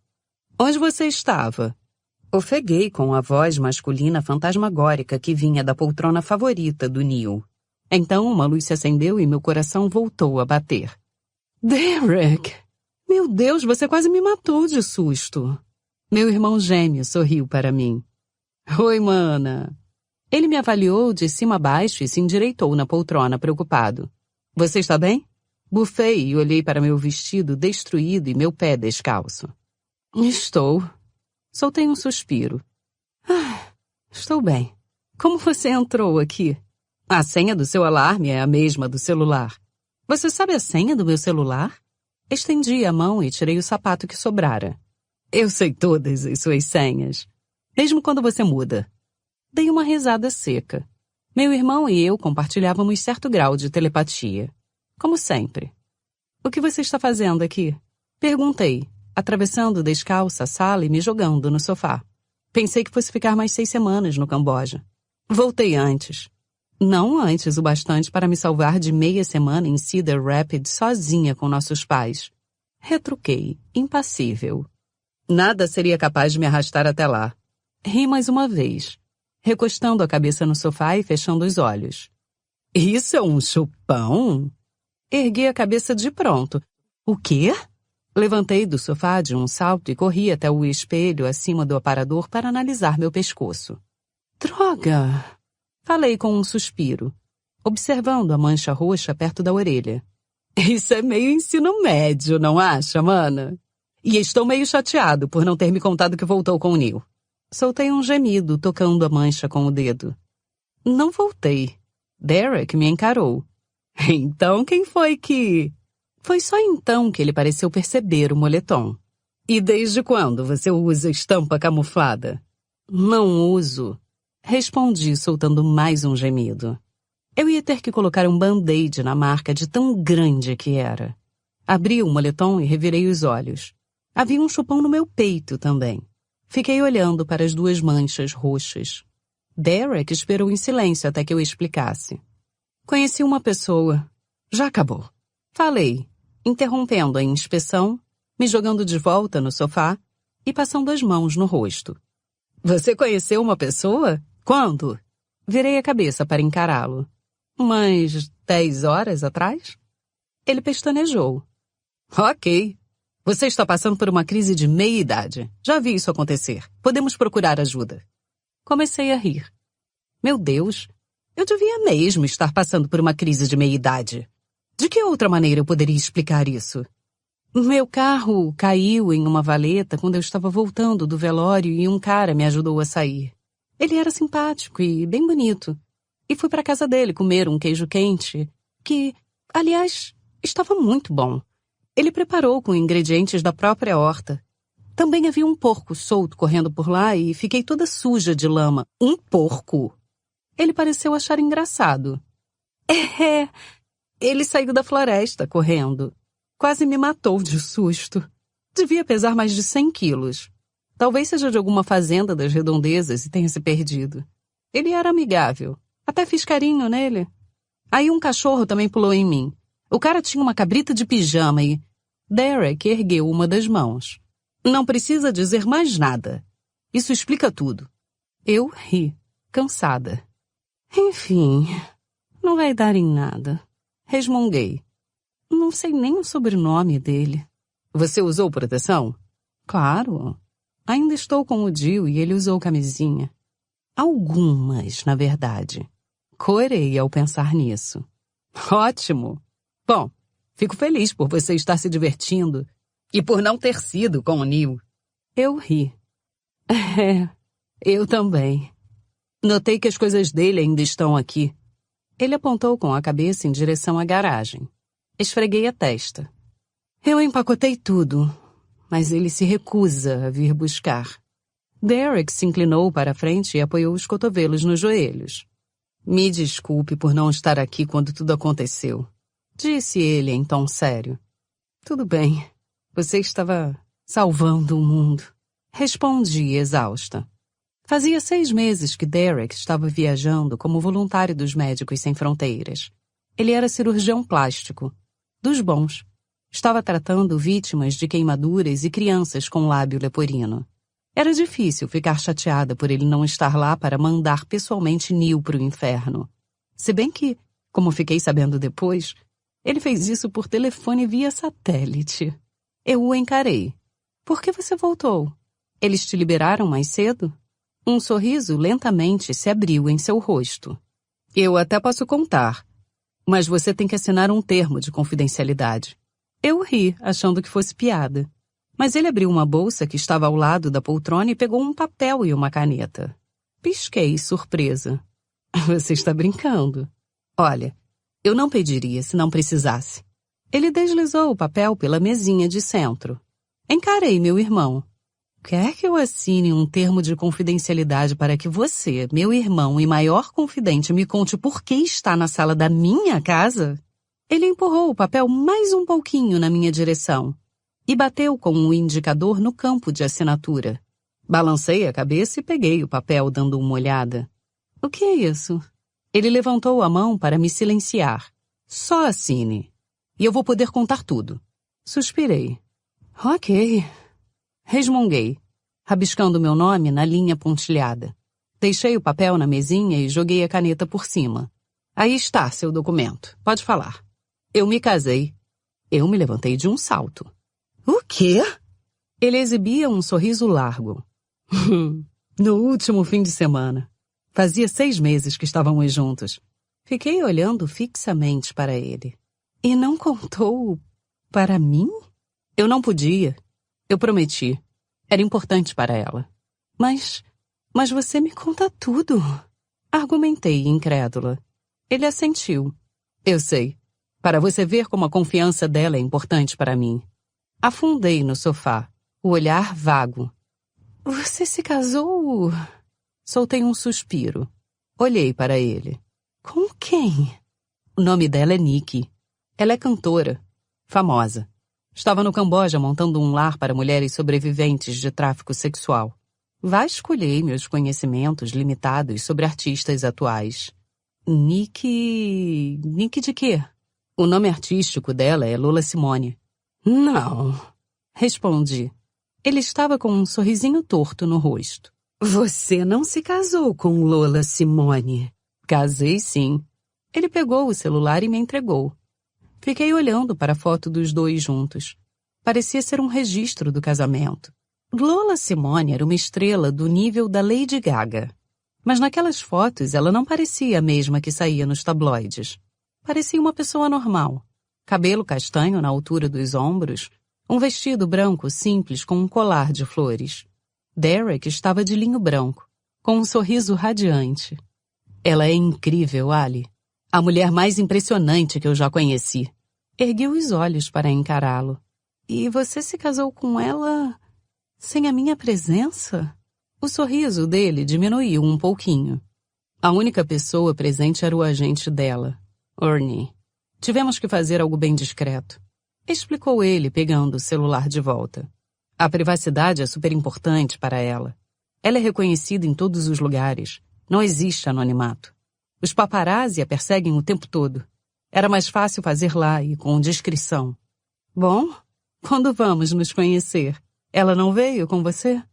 [SPEAKER 1] Onde você estava? Ofeguei com a voz masculina fantasmagórica que vinha da poltrona favorita do Neil. Então uma luz se acendeu e meu coração voltou a bater. Derek! Meu Deus, você quase me matou de susto. Meu irmão gêmeo sorriu para mim. Oi, mana. Ele me avaliou de cima a baixo e se endireitou na poltrona, preocupado. Você está bem? Bufei e olhei para meu vestido destruído e meu pé descalço. Estou. Soltei um suspiro. Estou bem. Como você entrou aqui? A senha do seu alarme é a mesma do celular. Você sabe a senha do meu celular? Estendi a mão e tirei o sapato que sobrara. Eu sei todas as suas senhas. Mesmo quando você muda. Dei uma risada seca. Meu irmão e eu compartilhávamos certo grau de telepatia. Como sempre. O que você está fazendo aqui? Perguntei, atravessando descalça a sala e me jogando no sofá. Pensei que fosse ficar mais 6 semanas no Camboja. Voltei antes. Não antes o bastante para me salvar de meia semana em Cedar Rapids sozinha com nossos pais. Retruquei, impassível. Nada seria capaz de me arrastar até lá. Ri mais uma vez, recostando a cabeça no sofá e fechando os olhos. Isso é um chupão? Ergui a cabeça de pronto. O quê? Levantei do sofá de um salto e corri até o espelho acima do aparador para analisar meu pescoço. Droga! Falei com um suspiro, observando a mancha roxa perto da orelha. Isso é meio ensino médio, não acha, mana? E estou meio chateado por não ter me contado que voltou com o Neil. Soltei um gemido, tocando a mancha com o dedo. Não voltei. Derek me encarou. Então quem foi que... Foi só então que ele pareceu perceber o moletom. E desde quando você usa estampa camuflada? Não uso. Respondi, soltando mais um gemido. Eu ia ter que colocar um band-aid na marca de tão grande que era. Abri o moletom e revirei os olhos. Havia um chupão no meu peito também. Fiquei olhando para as 2 manchas roxas. Derek esperou em silêncio até que eu explicasse. Conheci uma pessoa. Já acabou. Falei, interrompendo a inspeção, me jogando de volta no sofá e passando as mãos no rosto. Você conheceu uma pessoa? Quando? Virei a cabeça para encará-lo. Umas 10 horas atrás? Ele pestanejou. Ok. Você está passando por uma crise de meia-idade. Já vi isso acontecer. Podemos procurar ajuda. Comecei a rir. Meu Deus, eu devia mesmo estar passando por uma crise de meia-idade. De que outra maneira eu poderia explicar isso? Meu carro caiu em uma valeta quando eu estava voltando do velório e um cara me ajudou a sair. Ele era simpático e bem bonito. E fui para casa dele comer um queijo quente, que, aliás, Estava muito bom. Ele preparou com ingredientes da própria horta. Também havia um porco solto correndo por lá e fiquei toda suja de lama. Um porco! Ele pareceu achar engraçado. Ele saiu da floresta correndo. Quase me matou de susto. Devia pesar mais de 100 quilos. Talvez seja de alguma fazenda das redondezas e tenha se perdido. Ele era amigável. Até fiz carinho nele. Aí um cachorro também pulou em mim. O cara tinha uma cabrita de pijama e... Derek ergueu uma das mãos. Não precisa dizer mais nada. Isso explica tudo. Eu ri, cansada. Enfim, não vai dar em nada. Resmunguei. Não sei nem o sobrenome dele. Você usou proteção? Claro. Ainda estou com o Jill e ele usou camisinha. Algumas, na verdade. Corei ao pensar nisso. Ótimo. Bom, fico feliz por você estar se divertindo e por não ter sido com o Neil. Eu ri. Eu também. Notei que as coisas dele ainda estão aqui. Ele apontou com a cabeça em direção à garagem. Esfreguei a testa. Eu empacotei tudo, mas ele se recusa a vir buscar. Derek se inclinou para a frente e apoiou os cotovelos nos joelhos. Me desculpe por não estar aqui quando tudo aconteceu, disse ele em tom sério. Tudo bem, você estava salvando o mundo, respondi exausta. Fazia 6 meses que Derek estava viajando como voluntário dos Médicos Sem Fronteiras. Ele era cirurgião plástico, dos bons. Estava tratando vítimas de queimaduras e crianças com lábio leporino. Era difícil ficar chateada por ele não estar lá para mandar pessoalmente Neil para o inferno. Se bem que, como fiquei sabendo depois, ele fez isso por telefone via satélite. Eu o encarei. Por que você voltou? Eles te liberaram mais cedo? Um sorriso lentamente se abriu em seu rosto. Eu até posso contar, mas você tem que assinar um termo de confidencialidade. Eu ri, achando que fosse piada. Mas ele abriu uma bolsa que estava ao lado da poltrona e pegou um papel e uma caneta. Pisquei, surpresa. Você está brincando. Olha, eu não pediria se não precisasse. Ele deslizou o papel pela mesinha de centro. Encarei meu irmão. Quer que eu assine um termo de confidencialidade para que você, meu irmão e maior confidente, me conte por que está na sala da minha casa? Ele empurrou o papel mais um pouquinho na minha direção e bateu com o indicador no campo de assinatura. Balancei a cabeça e peguei o papel dando uma olhada. O que é isso? Ele levantou a mão para me silenciar. Só assine. E eu vou poder contar tudo. Suspirei. Ok. Resmunguei, rabiscando meu nome na linha pontilhada. Deixei o papel na mesinha e joguei a caneta por cima. Aí está seu documento. Pode falar. Eu me casei. Eu me levantei de um salto. O quê? Ele exibia um sorriso largo. No último fim de semana. Fazia 6 meses que estávamos juntos. Fiquei olhando fixamente para ele. E não contou para mim? Eu não podia. Eu prometi. Era importante para ela. Mas você me conta tudo. Argumentei, incrédula. Ele assentiu. Eu sei. Para você ver como a confiança dela é importante para mim. Afundei no sofá, o olhar vago. Você se casou? Soltei um suspiro. Olhei para ele. Com quem? O nome dela é Nikki. Ela é cantora. Famosa. Estava no Camboja montando um lar para mulheres sobreviventes de tráfico sexual. Vasculhei meus conhecimentos limitados sobre artistas atuais. Nikki de quê? O nome artístico dela é Lola Simone. Não, respondi. Ele estava com um sorrisinho torto no rosto. Você não se casou com Lola Simone? Casei, sim. Ele pegou o celular e me entregou. Fiquei olhando para a foto dos dois juntos. Parecia ser um registro do casamento. Lola Simone era uma estrela do nível da Lady Gaga. Mas naquelas fotos ela não parecia a mesma que saía nos tabloides. Parecia uma pessoa normal. Cabelo castanho na altura dos ombros, um vestido branco simples com um colar de flores. Derek estava de linho branco, com um sorriso radiante. Ela é incrível, Ali. A mulher mais impressionante que eu já conheci. Ergui os olhos para encará-lo. E você se casou com ela sem a minha presença? O sorriso dele diminuiu um pouquinho. A única pessoa presente era o agente dela, Ernie. Tivemos que fazer algo bem discreto, explicou ele, pegando o celular de volta. A privacidade é super importante para ela. Ela é reconhecida em todos os lugares. Não existe anonimato. Os paparazzi a perseguem o tempo todo. Era mais fácil fazer lá e com discrição. Bom, quando vamos nos conhecer? Ela não veio com você?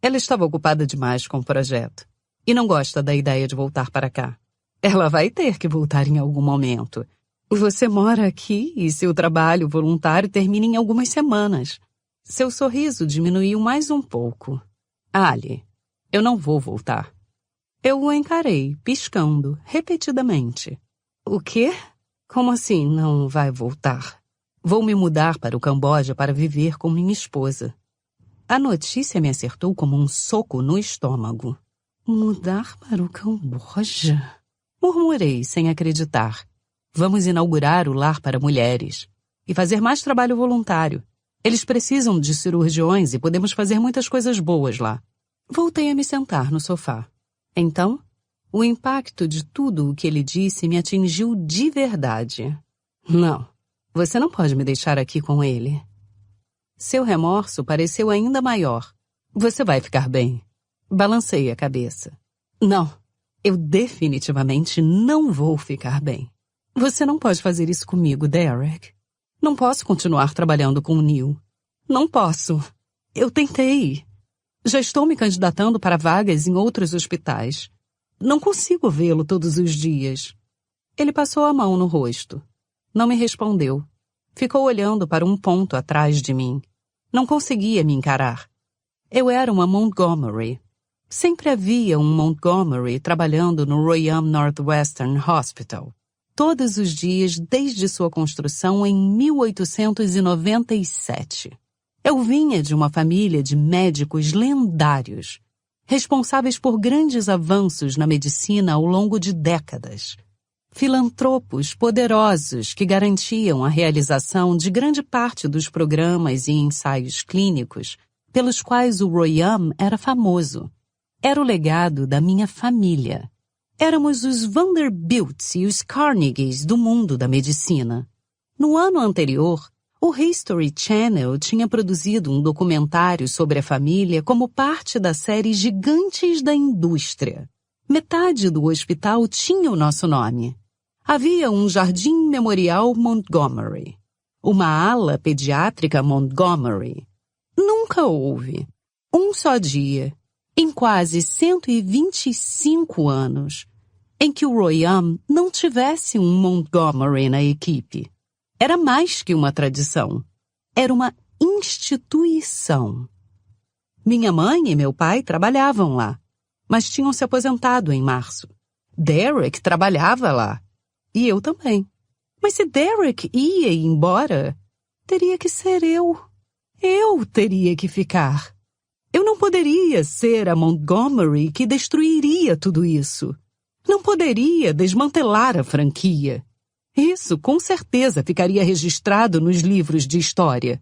[SPEAKER 1] Ela estava ocupada demais com o projeto. E não gosta da ideia de voltar para cá. Ela vai ter que voltar em algum momento. Você mora aqui e seu trabalho voluntário termina em algumas semanas. Seu sorriso diminuiu mais um pouco. Ali, eu não vou voltar. Eu o encarei, piscando, repetidamente. O quê? Como assim não vai voltar? Vou me mudar para o Camboja para viver com minha esposa. A notícia me acertou como um soco no estômago. Mudar para o Camboja? Murmurei, sem acreditar. Vamos inaugurar o lar para mulheres. E fazer mais trabalho voluntário. Eles precisam de cirurgiões e podemos fazer muitas coisas boas lá. Voltei a me sentar no sofá. Então, o impacto de tudo o que ele disse me atingiu de verdade. Não, você não pode me deixar aqui com ele. Seu remorso pareceu ainda maior. Você vai ficar bem. Balancei a cabeça. Não, eu definitivamente não vou ficar bem. Você não pode fazer isso comigo, Derek. Não posso continuar trabalhando com o Neil. Não posso. Eu tentei. Já estou me candidatando para vagas em outros hospitais. Não consigo vê-lo todos os dias. Ele passou a mão no rosto. Não me respondeu. Ficou olhando para um ponto atrás de mim. Não conseguia me encarar. Eu era uma Montgomery. Sempre havia um Montgomery trabalhando no Royam Northwestern Hospital. Todos os dias desde sua construção em 1897. Eu vinha de uma família de médicos lendários, responsáveis por grandes avanços na medicina ao longo de décadas. Filantropos poderosos que garantiam a realização de grande parte dos programas e ensaios clínicos pelos quais o Royam era famoso. Era o legado da minha família. Éramos os Vanderbilts e os Carnegies do mundo da medicina. No ano anterior, o History Channel tinha produzido um documentário sobre a família como parte da série Gigantes da Indústria. Metade do hospital tinha o nosso nome. Havia um jardim memorial Montgomery. Uma ala pediátrica Montgomery. Nunca houve. Um só dia, em quase 125 anos, em que o Royam não tivesse um Montgomery na equipe. Era mais que uma tradição. Era uma instituição. Minha mãe e meu pai trabalhavam lá, mas tinham se aposentado em março. Derek trabalhava lá. E eu também. Mas se Derek ia embora, teria que ser eu. Eu teria que ficar. Eu não poderia ser a Montgomery que destruiria tudo isso. Não poderia desmantelar a franquia. Isso, com certeza, ficaria registrado nos livros de história.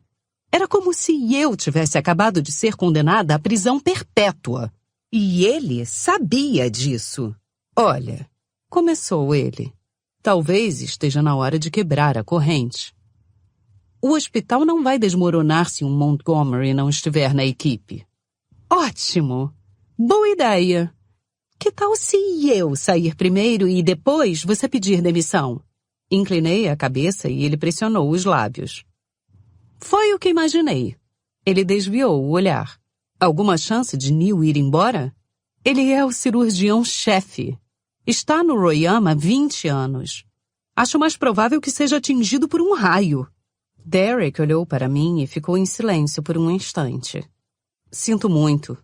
[SPEAKER 1] Era como se eu tivesse acabado de ser condenada à prisão perpétua. E ele sabia disso. Olha, começou ele. Talvez esteja na hora de quebrar a corrente. O hospital não vai desmoronar se um Montgomery não estiver na equipe. Ótimo! Boa ideia! Que tal se eu sair primeiro e depois você pedir demissão? Inclinei a cabeça e ele pressionou os lábios. Foi o que imaginei. Ele desviou o olhar. Alguma chance de Neil ir embora? Ele é o cirurgião-chefe. Está no Royam há 20 anos. Acho mais provável que seja atingido por um raio. Derek olhou para mim e ficou em silêncio por um instante. Sinto muito.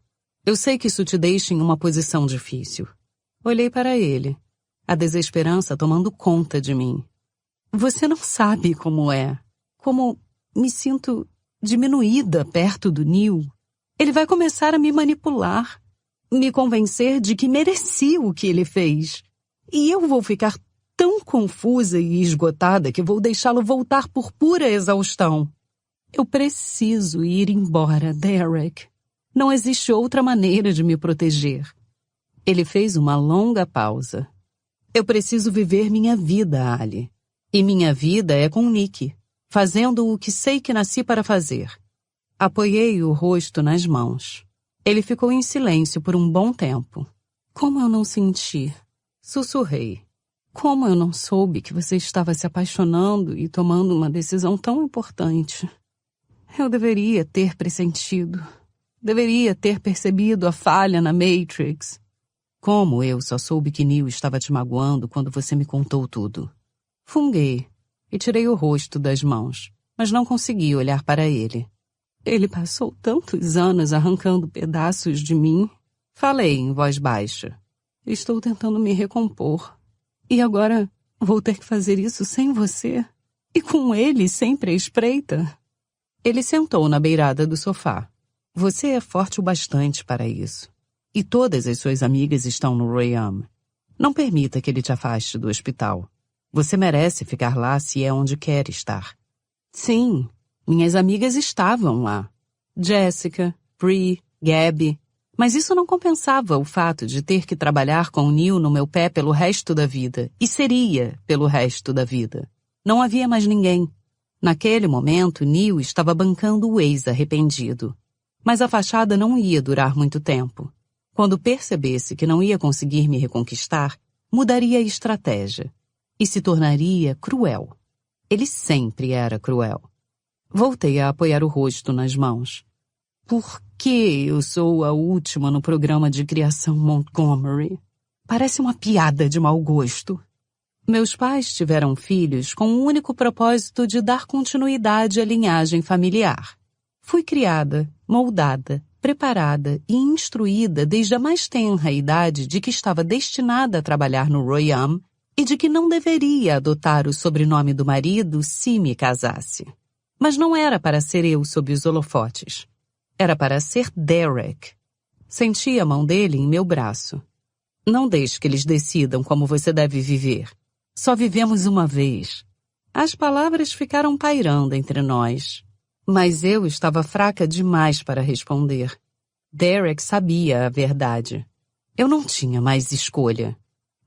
[SPEAKER 1] Eu sei que isso te deixa em uma posição difícil. Olhei para ele, a desesperança tomando conta de mim. Você não sabe como é. Como me sinto diminuída perto do Neil. Ele vai começar a me manipular. Me convencer de que mereci o que ele fez. E eu vou ficar tão confusa e esgotada que vou deixá-lo voltar por pura exaustão. Eu preciso ir embora, Derek. Não existe outra maneira de me proteger. Ele fez uma longa pausa. Eu preciso viver minha vida, Ali. E minha vida é com Nick, fazendo o que sei que nasci para fazer. Apoiei o rosto nas mãos. Ele ficou em silêncio por um bom tempo. Como eu não senti? Sussurrei. Como eu não soube que você estava se apaixonando e tomando uma decisão tão importante? Eu deveria ter pressentido. Deveria ter percebido a falha na Matrix. Como eu só soube que Neil estava te magoando quando você me contou tudo? Funguei e tirei o rosto das mãos, mas não consegui olhar para ele. Ele passou tantos anos arrancando pedaços de mim. Falei em voz baixa. Estou tentando me recompor. E agora vou ter que fazer isso sem você? E com ele sempre à espreita? Ele sentou na beirada do sofá. Você é forte o bastante para isso. E todas as suas amigas estão no Royam. Não permita que ele te afaste do hospital. Você merece ficar lá se é onde quer estar. Sim, minhas amigas estavam lá. Jessica, Bree, Gabby. Mas isso não compensava o fato de ter que trabalhar com o Neil no meu pé pelo resto da vida. E seria pelo resto da vida. Não havia mais ninguém. Naquele momento, Neil estava bancando o ex-arrependido. Mas a fachada não ia durar muito tempo. Quando percebesse que não ia conseguir me reconquistar, mudaria a estratégia. E se tornaria cruel. Ele sempre era cruel. Voltei a apoiar o rosto nas mãos. Por que eu sou a última no programa de criação Montgomery? Parece uma piada de mau gosto. Meus pais tiveram filhos com o único propósito de dar continuidade à linhagem familiar. Fui criada, moldada, preparada e instruída desde a mais tenra idade de que estava destinada a trabalhar no Royam e de que não deveria adotar o sobrenome do marido se me casasse. Mas não era para ser eu sob os holofotes. Era para ser Derek. Senti a mão dele em meu braço. Não deixe que eles decidam como você deve viver. Só vivemos uma vez. As palavras ficaram pairando entre nós. Mas eu estava fraca demais para responder. Derek sabia a verdade. Eu não tinha mais escolha.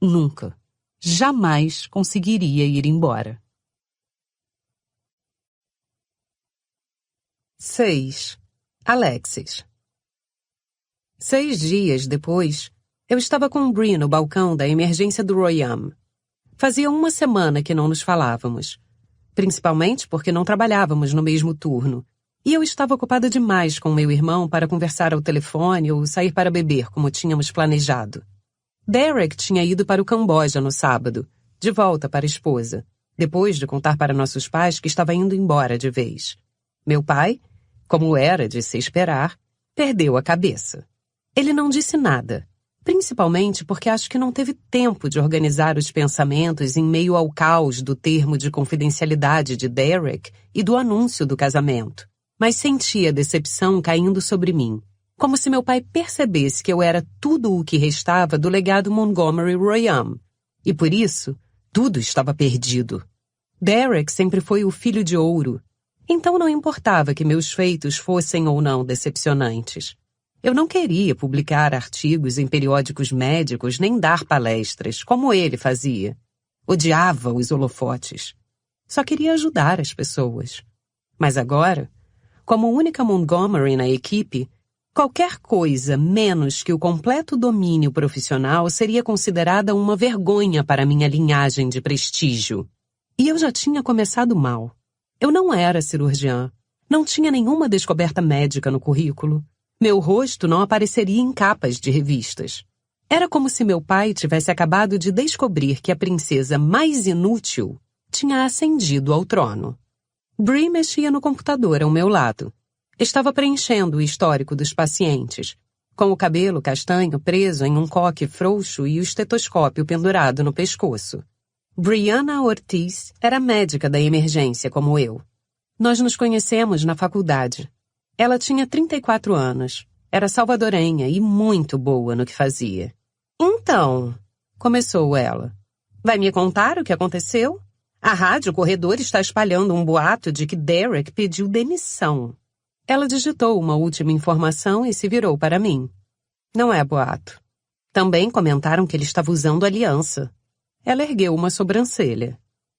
[SPEAKER 1] Nunca. Jamais conseguiria ir embora. 6. Alexis. 6 dias depois, eu estava com Bree no balcão da emergência do Royam. Fazia uma semana que não nos falávamos. Principalmente porque não trabalhávamos no mesmo turno. E eu estava ocupada demais com meu irmão para conversar ao telefone ou sair para beber, como tínhamos planejado. Derek tinha ido para o Camboja no sábado, de volta para a esposa, depois de contar para nossos pais que estava indo embora de vez. Meu pai, como era de se esperar, perdeu a cabeça. Ele não disse nada, principalmente porque acho que não teve tempo de organizar os pensamentos em meio ao caos do termo de confidencialidade de Derek e do anúncio do casamento. Mas sentia a decepção caindo sobre mim, como se meu pai percebesse que eu era tudo o que restava do legado Montgomery Royam, e por isso, tudo estava perdido. Derek sempre foi o filho de ouro, então não importava que meus feitos fossem ou não decepcionantes. Eu não queria publicar artigos em periódicos médicos nem dar palestras, como ele fazia. Odiava os holofotes. Só queria ajudar as pessoas. Mas agora, como única Montgomery na equipe, qualquer coisa menos que o completo domínio profissional seria considerada uma vergonha para minha linhagem de prestígio. E eu já tinha começado mal. Eu não era cirurgiã. Não tinha nenhuma descoberta médica no currículo. Meu rosto não apareceria em capas de revistas. Era como se meu pai tivesse acabado de descobrir que a princesa mais inútil tinha ascendido ao trono. Bree mexia no computador ao meu lado. Estava preenchendo o histórico dos pacientes, com o cabelo castanho preso em um coque frouxo e o estetoscópio pendurado no pescoço. Brianna Ortiz era médica da emergência como eu. Nós nos conhecemos na faculdade. Ela tinha 34 anos, era salvadorenha e muito boa no que fazia. Então, começou ela. Vai me contar o que aconteceu? A rádio corredor está espalhando um boato de que Derek pediu demissão. Ela digitou uma última informação e se virou para mim. Não é boato. Também comentaram que ele estava usando aliança. Ela ergueu uma sobrancelha.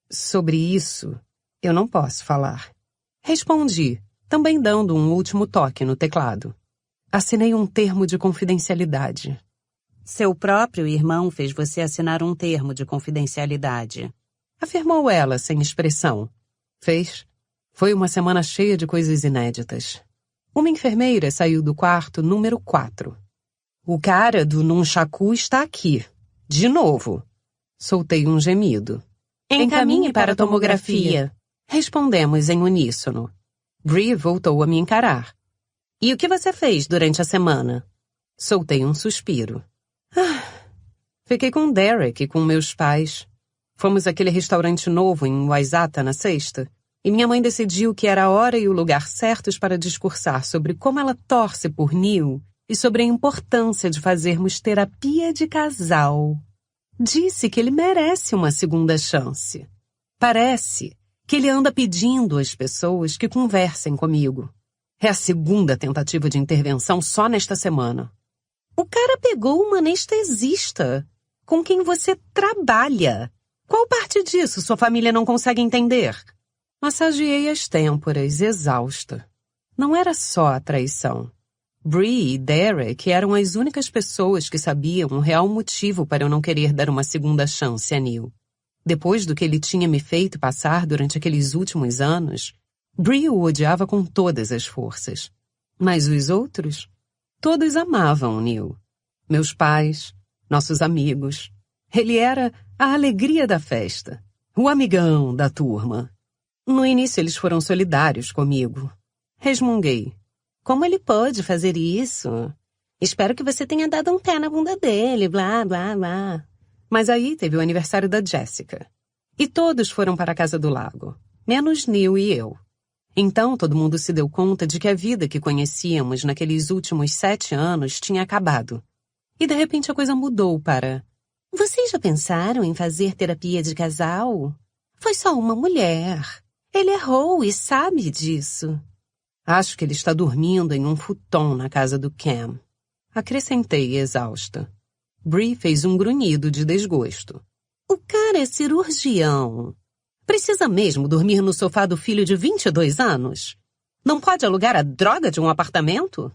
[SPEAKER 1] Sobre isso, eu não posso falar. Respondi, também dando um último toque no teclado. Assinei um termo de confidencialidade. Seu próprio irmão fez você assinar um termo de confidencialidade. Afirmou ela, sem expressão. Fez. Foi uma semana cheia de coisas inéditas. Uma enfermeira saiu do quarto número 4. O cara do Nunchaku está aqui. De novo. Soltei um gemido. Encaminhe para a tomografia. Respondemos em uníssono. Bree voltou a me encarar. E o que você fez durante a semana? Soltei um suspiro. Fiquei com Derek e com meus pais. Fomos àquele restaurante novo em Waisatta na sexta, e minha mãe decidiu que era a hora e o lugar certos para discursar sobre como ela torce por Neil e sobre a importância de fazermos terapia de casal. Disse que ele merece uma segunda chance. Parece que ele anda pedindo às pessoas que conversem comigo. É a segunda tentativa de intervenção só nesta semana. O cara pegou uma anestesista, com quem você trabalha. Qual parte disso sua família não consegue entender? Massageei as têmporas, exausta. Não era só a traição. Bree e Derek eram as únicas pessoas que sabiam o real motivo para eu não querer dar uma segunda chance a Neil. Depois do que ele tinha me feito passar durante aqueles últimos anos, Bree o odiava com todas as forças. Mas os outros? Todos amavam Neil. Meus pais, nossos amigos. Ele era a alegria da festa, o amigão da turma. No início eles foram solidários comigo. Resmunguei. Como ele pôde fazer isso? Espero que você tenha dado um pé na bunda dele, blá, blá, blá. Mas aí teve o aniversário da Jessica. E todos foram para a casa do lago, menos Neil e eu. Então todo mundo se deu conta de que a vida que conhecíamos naqueles últimos 7 anos tinha acabado. E de repente a coisa mudou para... Vocês já pensaram em fazer terapia de casal? Foi só uma mulher. Ele errou e sabe disso. Acho que ele está dormindo em um futon na casa do Cam. Acrescentei, exausta. Bree fez um grunhido de desgosto. O cara é cirurgião. Precisa mesmo dormir no sofá do filho de 22 anos? Não pode alugar a droga de um apartamento?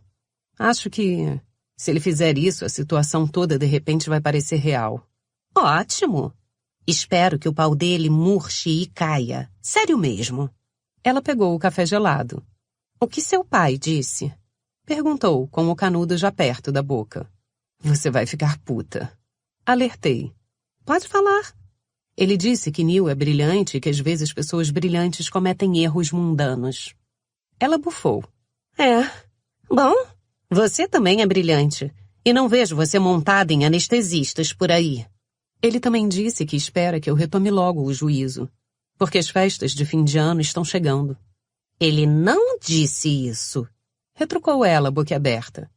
[SPEAKER 1] Acho que, se ele fizer isso, a situação toda de repente vai parecer real. Ótimo! Espero que o pau dele murche e caia. Sério mesmo. Ela pegou o café gelado. O que seu pai disse? Perguntou, com o canudo já perto da boca. Você vai ficar puta. Alertei. Pode falar. Ele disse que Neil é brilhante e que às vezes pessoas brilhantes cometem erros mundanos. Ela bufou. Bom, você também é brilhante. E não vejo você montada em anestesistas por aí. Ele também disse que espera que eu retome logo o juízo, porque as festas de fim de ano estão chegando. Ele não disse isso, retrucou ela, boquiaberta.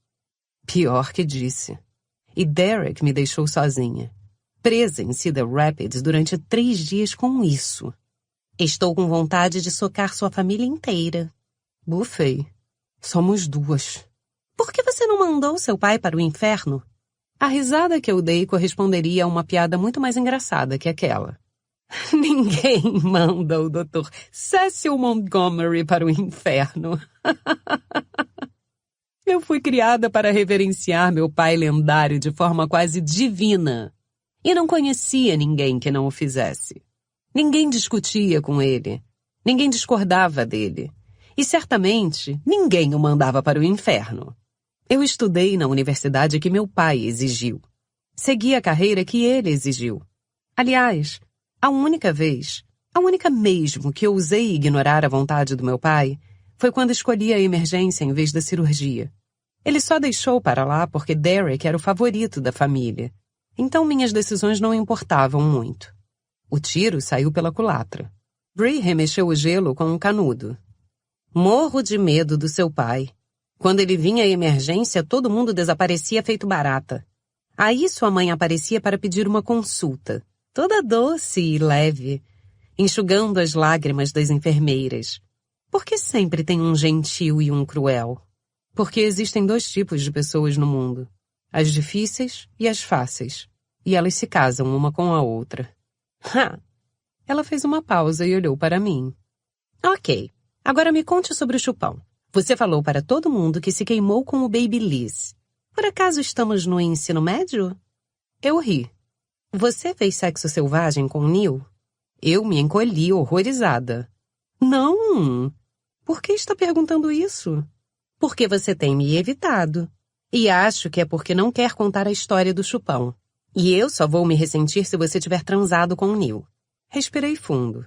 [SPEAKER 1] Pior que disse. E Derek me deixou sozinha, presa em Cedar Rapids durante 3 dias com isso. Estou com vontade de socar sua família inteira. Bufei. Somos 2. Por que você não mandou seu pai para o inferno? A risada que eu dei corresponderia a uma piada muito mais engraçada que aquela. Ninguém manda o Dr. Cecil Montgomery para o inferno. Eu fui criada para reverenciar meu pai lendário de forma quase divina. E não conhecia ninguém que não o fizesse. Ninguém discutia com ele. Ninguém discordava dele. E certamente ninguém o mandava para o inferno. Eu estudei na universidade que meu pai exigiu. Segui a carreira que ele exigiu. Aliás, a única mesmo que eu usei ignorar a vontade do meu pai foi quando escolhi a emergência em vez da cirurgia. Ele só deixou para lá porque Derek era o favorito da família. Então minhas decisões não importavam muito. O tiro saiu pela culatra. Bree remexeu o gelo com um canudo. Morro de medo do seu pai. Quando ele vinha à emergência, todo mundo desaparecia feito barata. Aí sua mãe aparecia para pedir uma consulta. toda doce e leve, enxugando as lágrimas das enfermeiras. Porque sempre tem um gentil e um cruel. Porque existem dois tipos de pessoas no mundo, as difíceis e as fáceis, e elas se casam uma com a outra. Ha! Ela fez uma pausa e olhou para mim. Ok, agora me conte sobre o chupão. Você falou para todo mundo que se queimou com o Babyliss. Por acaso estamos no ensino médio? Eu ri. Você fez sexo selvagem com o Neil? Eu me encolhi horrorizada. Não! Por que está perguntando isso? Porque você tem me evitado. E acho que é porque não quer contar a história do chupão. E eu só vou me ressentir se você tiver transado com o Neil. Respirei fundo.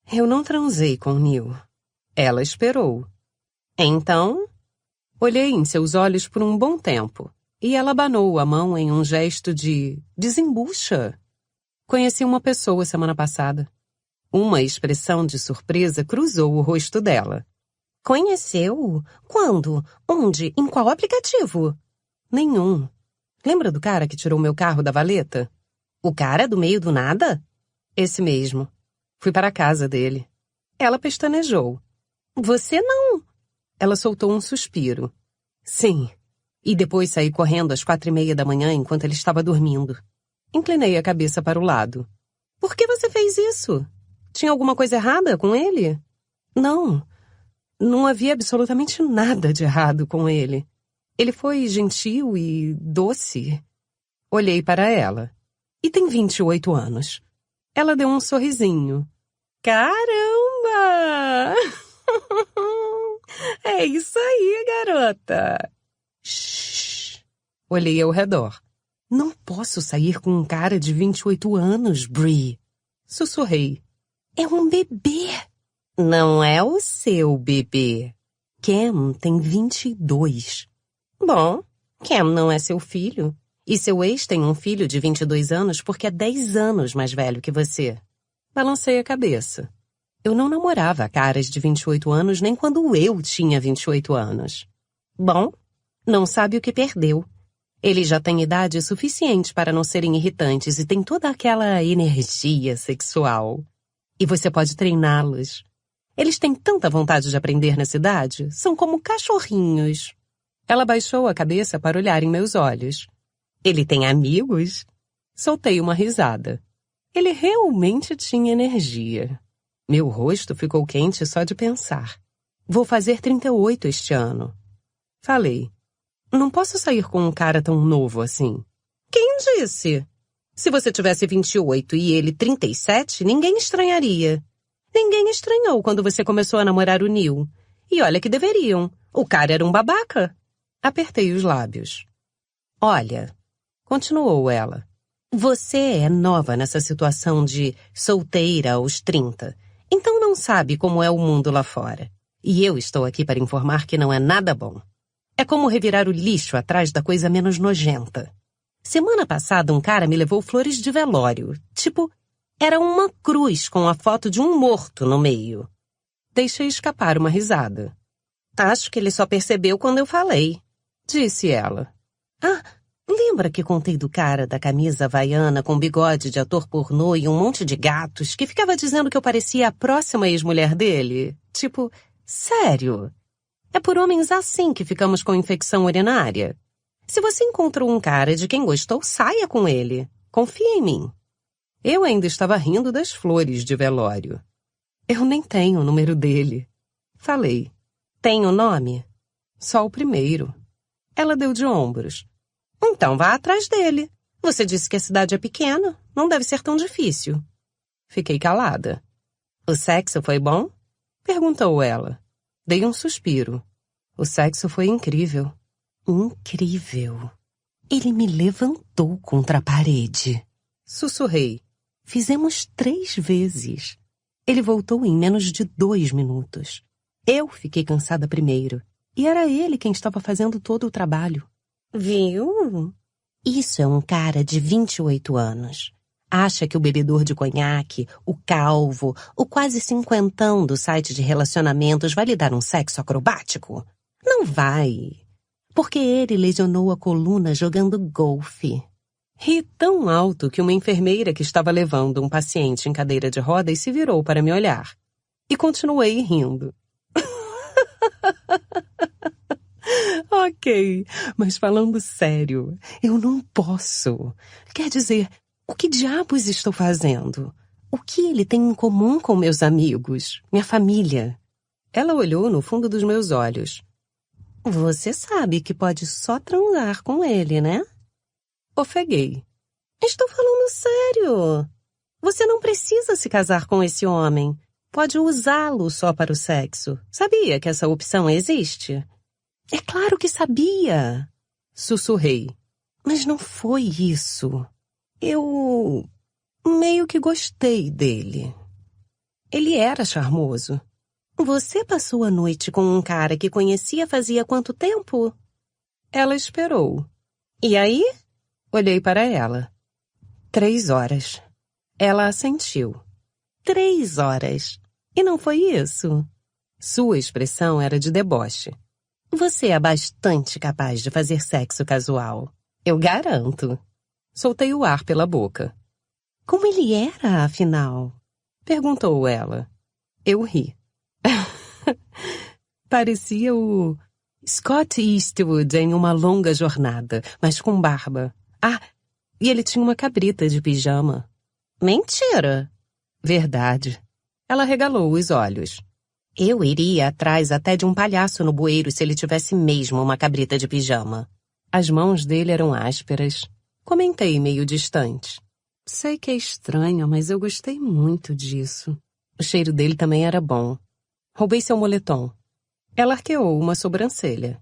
[SPEAKER 1] Eu não transei com o Neil. Ela esperou. Então? Olhei em seus olhos por um bom tempo. E ela abanou a mão em um gesto de desembucha. Conheci uma pessoa semana passada. Uma expressão de surpresa cruzou o rosto dela. Conheceu? Quando? Onde? Em qual aplicativo? Nenhum. Lembra do cara que tirou meu carro da valeta? O cara do meio do nada? Esse mesmo. Fui para a casa dele. Ela pestanejou. Você não. Ela soltou um suspiro. Sim. E depois saí correndo às 4:30 da manhã enquanto ele estava dormindo. Inclinei a cabeça para o lado. Por que você fez isso? Tinha alguma coisa errada com ele? Não. Não havia absolutamente nada de errado com ele. Ele foi gentil e doce. Olhei para ela. E tem 28 anos. Ela deu um sorrisinho. Caramba! É isso aí, garota. Shhh. Olhei ao redor. Não posso sair com um cara de 28 anos, Bree. Sussurrei. É um bebê. Não é o seu bebê. Cam tem 22. Bom, Cam não é seu filho. E seu ex tem um filho de 22 anos porque é 10 anos mais velho que você. Balancei a cabeça. Eu não namorava caras de 28 anos nem quando eu tinha 28 anos. Bom, não sabe o que perdeu. Eles já têm idade suficiente para não serem irritantes e têm toda aquela energia sexual. E você pode treiná-los. Eles têm tanta vontade de aprender nessa idade, são como cachorrinhos. Ela baixou a cabeça para olhar em meus olhos. Ele tem amigos? Soltei uma risada. Ele realmente tinha energia. Meu rosto ficou quente só de pensar. Vou fazer 38 este ano. Falei. Não posso sair com um cara tão novo assim. Quem disse? Se você tivesse 28 e ele 37, ninguém estranharia. Ninguém estranhou quando você começou a namorar o Neil. E olha que deveriam. O cara era um babaca. Apertei os lábios. Olha, continuou ela. Você é nova nessa situação de solteira aos 30. Então não sabe como é o mundo lá fora. E eu estou aqui para informar que não é nada bom. É como revirar o lixo atrás da coisa menos nojenta. Semana passada um cara me levou flores de velório. Tipo, era uma cruz com a foto de um morto no meio. Deixei escapar uma risada. Acho que ele só percebeu quando eu falei, disse ela. Ah, lembra que contei do cara da camisa havaiana com bigode de ator pornô e um monte de gatos que ficava dizendo que eu parecia a próxima ex-mulher dele? Tipo, sério? É por homens assim que ficamos com infecção urinária. Se você encontrou um cara de quem gostou, saia com ele. Confia em mim. Eu ainda estava rindo das flores de velório. Eu nem tenho o número dele. Falei. Tem o nome? Só o primeiro. Ela deu de ombros. Então vá atrás dele. Você disse que a cidade é pequena. Não deve ser tão difícil. Fiquei calada. O sexo foi bom? Perguntou ela. Dei um suspiro. O sexo foi incrível. Incrível. Ele me levantou contra a parede. Sussurrei. Fizemos 3 vezes. Ele voltou em menos de 2 minutos. Eu fiquei cansada primeiro. E era ele quem estava fazendo todo o trabalho. Viu? Isso é um cara de 28 anos. Acha que o bebedor de conhaque, o calvo, o quase cinquentão do site de relacionamentos vai lhe dar um sexo acrobático? Não vai. Porque ele lesionou a coluna jogando golfe. Ri tão alto que uma enfermeira que estava levando um paciente em cadeira de rodas se virou para me olhar. E continuei rindo. Ok, mas falando sério, eu não posso. Quer dizer, o que diabos estou fazendo? O que ele tem em comum com meus amigos, minha família? Ela olhou no fundo dos meus olhos. Você sabe que pode só transar com ele, né? Ofeguei. Estou falando sério. Você não precisa se casar com esse homem. Pode usá-lo só para o sexo. Sabia que essa opção existe? É claro que sabia. Sussurrei. Mas não foi isso. Eu meio que gostei dele. Ele era charmoso. Você passou a noite com um cara que conhecia fazia quanto tempo? Ela esperou. E aí? Olhei para ela. 3 horas. Ela assentiu. 3 horas. E não foi isso? Sua expressão era de deboche. Você é bastante capaz de fazer sexo casual. Eu garanto. Soltei o ar pela boca. Como ele era, afinal? Perguntou ela. Eu ri. Parecia o Scott Eastwood em Uma Longa Jornada, mas com barba. Ah, e ele tinha uma cabrita de pijama. Mentira! Verdade. Ela regalou os olhos. Eu iria atrás até de um palhaço no bueiro se ele tivesse mesmo uma cabrita de pijama. As mãos dele eram ásperas. Comentei meio distante. Sei que é estranho, mas eu gostei muito disso. O cheiro dele também era bom. Roubei seu moletom. Ela arqueou uma sobrancelha.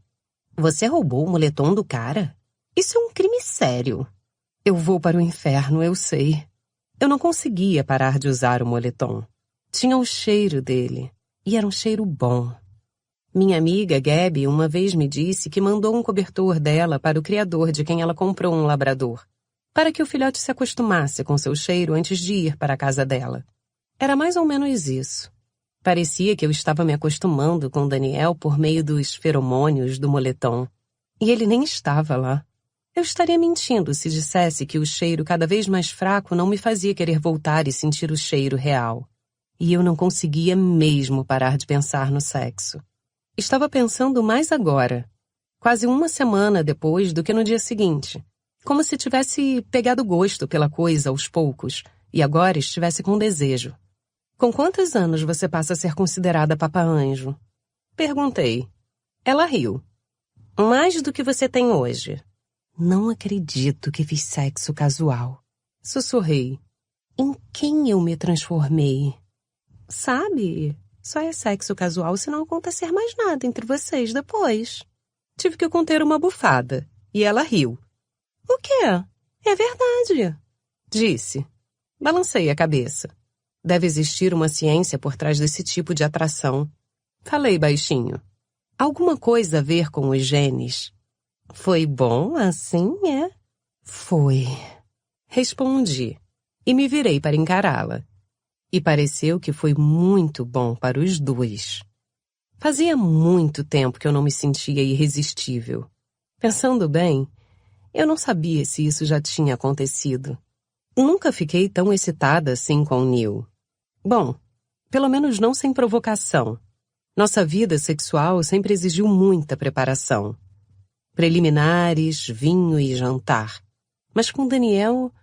[SPEAKER 1] Você roubou o moletom do cara? Isso é um crime sério. Eu vou para o inferno, eu sei. Eu não conseguia parar de usar o moletom. Tinha o cheiro dele. E era um cheiro bom. Minha amiga Gabi uma vez me disse que mandou um cobertor dela para o criador de quem ela comprou um labrador, para que o filhote se acostumasse com seu cheiro antes de ir para a casa dela. Era mais ou menos isso. Parecia que eu estava me acostumando com Daniel por meio dos feromônios do moletom. E ele nem estava lá. Eu estaria mentindo se dissesse que o cheiro cada vez mais fraco não me fazia querer voltar e sentir o cheiro real. E eu não conseguia mesmo parar de pensar no sexo. Estava pensando mais agora, quase uma semana depois do que no dia seguinte, como se tivesse pegado gosto pela coisa aos poucos e agora estivesse com desejo. Com quantos anos você passa a ser considerada papa-anjo? Perguntei. Ela riu. Mais do que você tem hoje. Não acredito que fiz sexo casual. Sussurrei. Em quem eu me transformei? Sabe, só é sexo casual se não acontecer mais nada entre vocês depois. Tive que conter uma bufada, e ela riu. O quê? É verdade, disse. Balancei a cabeça. Deve existir uma ciência por trás desse tipo de atração. Falei baixinho. Alguma coisa a ver com os genes. Foi bom assim, é? Foi. Respondi, e me virei para encará-la. E pareceu que foi muito bom para os dois. Fazia muito tempo que eu não me sentia irresistível. Pensando bem, eu não sabia se isso já tinha acontecido. Nunca fiquei tão excitada assim com o Neil. Bom, pelo menos não sem provocação. Nossa vida sexual sempre exigiu muita preparação. Preliminares, vinho e jantar. Mas com Daniel...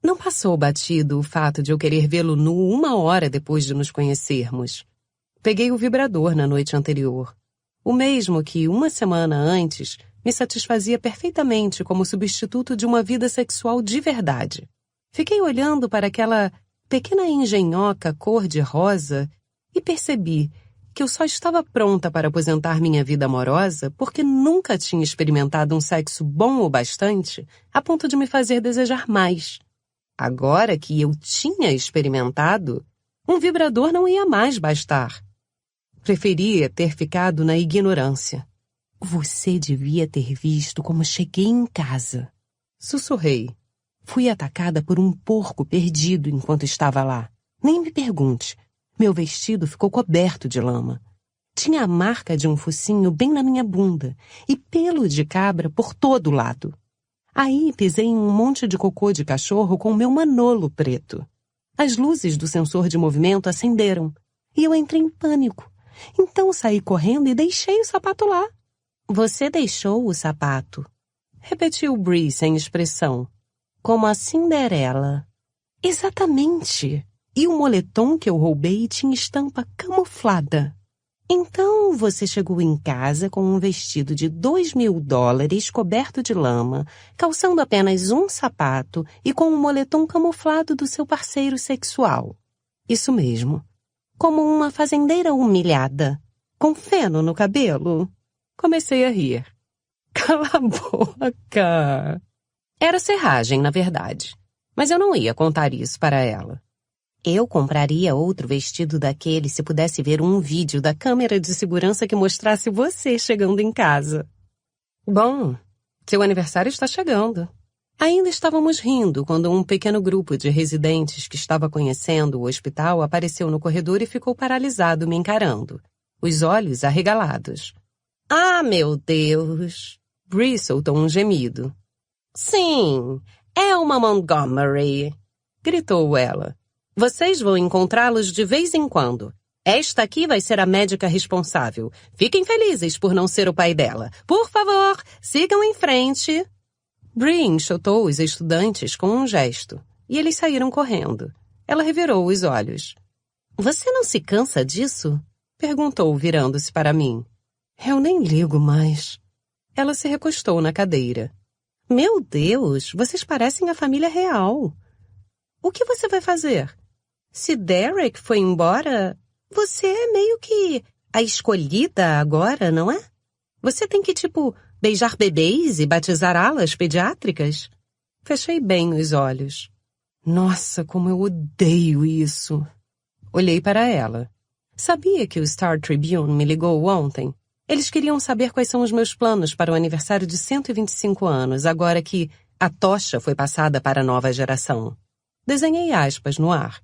[SPEAKER 1] Não passou batido o fato de eu querer vê-lo nu 1 hora depois de nos conhecermos. Peguei o vibrador na noite anterior. O mesmo que, 1 semana antes, me satisfazia perfeitamente como substituto de uma vida sexual de verdade. Fiquei olhando para aquela pequena engenhoca cor-de-rosa e percebi que eu só estava pronta para aposentar minha vida amorosa porque nunca tinha experimentado um sexo bom o bastante a ponto de me fazer desejar mais. Agora que eu tinha experimentado, um vibrador não ia mais bastar. Preferia ter ficado na ignorância. Você devia ter visto como cheguei em casa. Sussurrei. Fui atacada por um porco perdido enquanto estava lá. Nem me pergunte. Meu vestido ficou coberto de lama. Tinha a marca de um focinho bem na minha bunda e pelo de cabra por todo lado. Aí pisei em um monte de cocô de cachorro com o meu Manolo preto. As luzes do sensor de movimento acenderam e eu entrei em pânico. Então saí correndo e deixei o sapato lá. Você deixou o sapato? Repetiu Bree sem expressão. Como a Cinderela. Exatamente. E o moletom que eu roubei tinha estampa camuflada. Então você chegou em casa com um vestido de $2.000 coberto de lama, calçando apenas um sapato e com um moletom camuflado do seu parceiro sexual. Isso mesmo. Como uma fazendeira humilhada. Com feno no cabelo. Comecei a rir. Cala a boca! Era serragem, na verdade. Mas eu não ia contar isso para ela. Eu compraria outro vestido daquele se pudesse ver um vídeo da câmera de segurança que mostrasse você chegando em casa. Bom, seu aniversário está chegando. Ainda estávamos rindo quando um pequeno grupo de residentes que estava conhecendo o hospital apareceu no corredor e ficou paralisado me encarando, os olhos arregalados. Ah, meu Deus! Bree soltou um gemido. Sim, é uma Montgomery! Gritou ela. Vocês vão encontrá-los de vez em quando. Esta aqui vai ser a médica responsável. Fiquem felizes por não ser o pai dela. Por favor, sigam em frente. Bree enxotou os estudantes com um gesto, e eles saíram correndo. Ela revirou os olhos. Você não se cansa disso? Perguntou, virando-se para mim. Eu nem ligo mais. Ela se recostou na cadeira. Meu Deus, vocês parecem a família real. O que você vai fazer? Se Derek foi embora, você é meio que a escolhida agora, não é? Você tem que, beijar bebês e batizar alas pediátricas? Fechei bem os olhos. Nossa, como eu odeio isso. Olhei para ela. Sabia que o Star Tribune me ligou ontem? Eles queriam saber quais são os meus planos para o aniversário de 125 anos, agora que a tocha foi passada para a nova geração. Desenhei aspas no ar.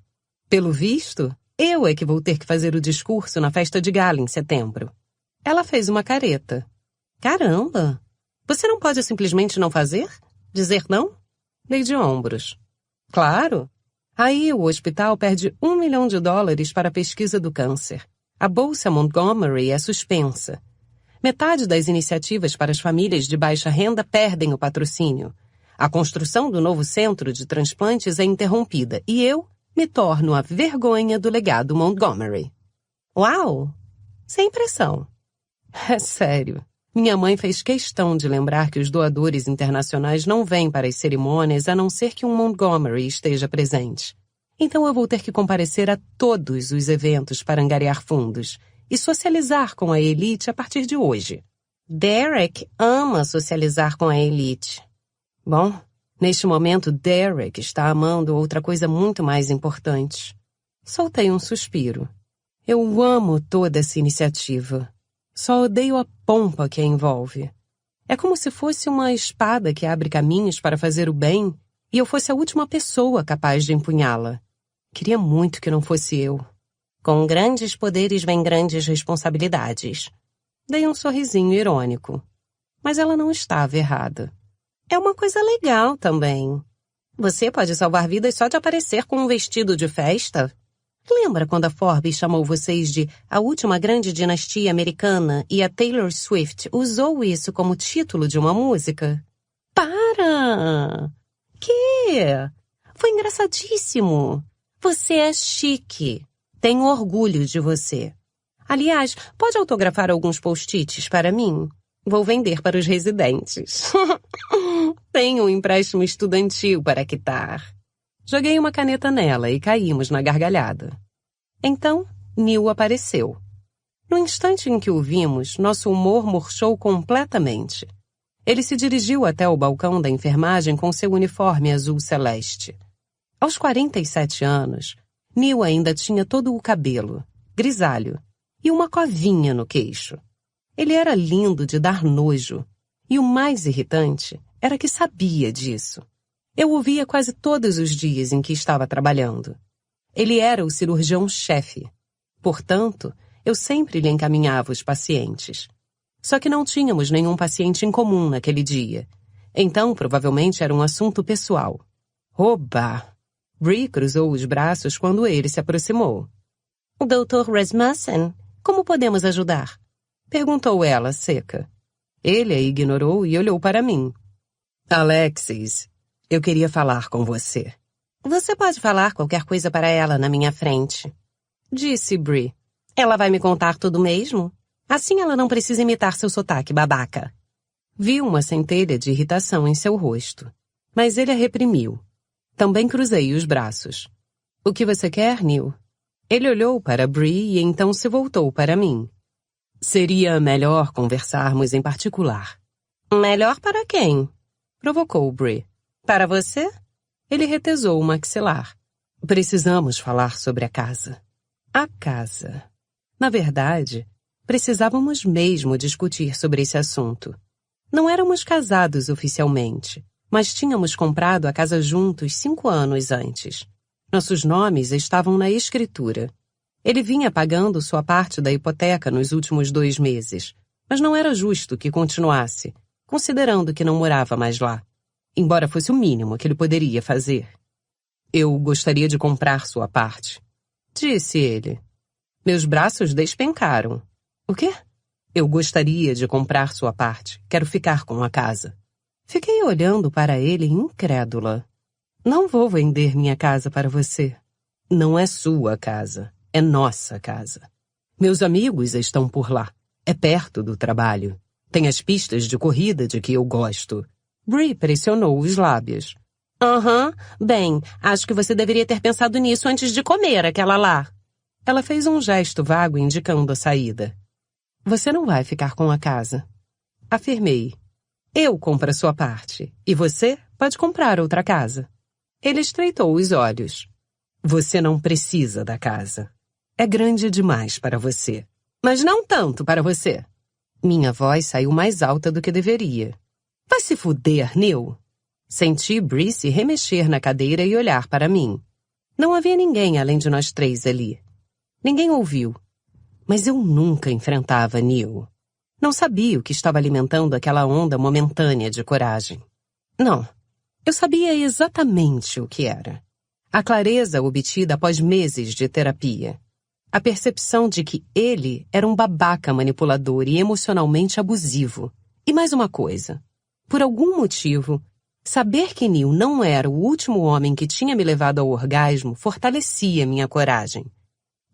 [SPEAKER 1] Pelo visto, eu é que vou ter que fazer o discurso na festa de gala em setembro. Ela fez uma careta. Caramba! Você não pode simplesmente não fazer? Dizer não? Dei de ombros. Claro! Aí o hospital perde $1 milhão para a pesquisa do câncer. A Bolsa Montgomery é suspensa. Metade das iniciativas para as famílias de baixa renda perdem o patrocínio. A construção do novo centro de transplantes é interrompida e eu me torno a vergonha do legado Montgomery. Uau! Sem pressão. É sério. Minha mãe fez questão de lembrar que os doadores internacionais não vêm para as cerimônias a não ser que um Montgomery esteja presente. Então eu vou ter que comparecer a todos os eventos para angariar fundos e socializar com a elite a partir de hoje. Derek ama socializar com a elite. Bom, neste momento Derek está amando outra coisa muito mais importante. Soltei um suspiro. Eu amo toda essa iniciativa. Só odeio a pompa que a envolve. É como se fosse uma espada que abre caminhos para fazer o bem e eu fosse a última pessoa capaz de empunhá-la. Queria muito que não fosse eu. Com grandes poderes vem grandes responsabilidades. Dei um sorrisinho irônico. Mas ela não estava errada. É uma coisa legal também. Você pode salvar vidas só de aparecer com um vestido de festa? Lembra quando a Forbes chamou vocês de a última grande dinastia americana e a Taylor Swift usou isso como título de uma música? Para! Que? Foi engraçadíssimo. Você é chique. Tenho orgulho de você. Aliás, pode autografar alguns post-its para mim? Vou vender para os residentes. Tenho um empréstimo estudantil para quitar. Joguei uma caneta nela e caímos na gargalhada. Então, Neil apareceu. No instante em que o vimos, nosso humor murchou completamente. Ele se dirigiu até o balcão da enfermagem com seu uniforme azul celeste. Aos 47 anos, Neil ainda tinha todo o cabelo, grisalho, e uma covinha no queixo. Ele era lindo de dar nojo, e o mais irritante era que sabia disso. Eu o via quase todos os dias em que estava trabalhando. Ele era o cirurgião-chefe. Portanto, eu sempre lhe encaminhava os pacientes. Só que não tínhamos nenhum paciente em comum naquele dia. Então, provavelmente era um assunto pessoal. Oba! Bree cruzou os braços quando ele se aproximou. Dr. Rasmussen, como podemos ajudar? Perguntou ela, seca. Ele a ignorou e olhou para mim. Alexis, eu queria falar com você. Você pode falar qualquer coisa para ela na minha frente, disse Bree. Ela vai me contar tudo mesmo? Assim ela não precisa imitar seu sotaque, babaca. Vi uma centelha de irritação em seu rosto, mas ele a reprimiu. Também cruzei os braços. O que você quer, Neil? Ele olhou para Bree e então se voltou para mim. Seria melhor conversarmos em particular. Melhor para quem? Provocou Bree. Para você? Ele retesou o maxilar. Precisamos falar sobre a casa. A casa. Na verdade, precisávamos mesmo discutir sobre esse assunto. Não éramos casados oficialmente, mas tínhamos comprado a casa juntos 5 anos antes. Nossos nomes estavam na escritura. Ele vinha pagando sua parte da hipoteca nos últimos 2 meses, mas não era justo que continuasse, considerando que não morava mais lá, embora fosse o mínimo que ele poderia fazer. Eu gostaria de comprar sua parte, disse ele. Meus braços despencaram. O quê? Eu gostaria de comprar sua parte. Quero ficar com a casa. Fiquei olhando para ele incrédula. Não vou vender minha casa para você. Não é sua casa. É nossa casa. Meus amigos estão por lá. É perto do trabalho. Tem as pistas de corrida de que eu gosto. Bree pressionou os lábios. Bem, acho que você deveria ter pensado nisso antes de comer aquela lá. Ela fez um gesto vago indicando a saída. Você não vai ficar com a casa. Afirmei. Eu compro a sua parte, e você pode comprar outra casa. Ele estreitou os olhos. Você não precisa da casa. É grande demais para você. Mas não tanto para você. Minha voz saiu mais alta do que deveria. Vai se fuder, Neil. Senti Bree se remexer na cadeira e olhar para mim. Não havia ninguém além de nós 3 ali. Ninguém ouviu. Mas eu nunca enfrentava Neil. Não sabia o que estava alimentando aquela onda momentânea de coragem. Não. Eu sabia exatamente o que era. A clareza obtida após meses de terapia. A percepção de que ele era um babaca manipulador e emocionalmente abusivo. E mais uma coisa. Por algum motivo, saber que Neil não era o último homem que tinha me levado ao orgasmo fortalecia minha coragem.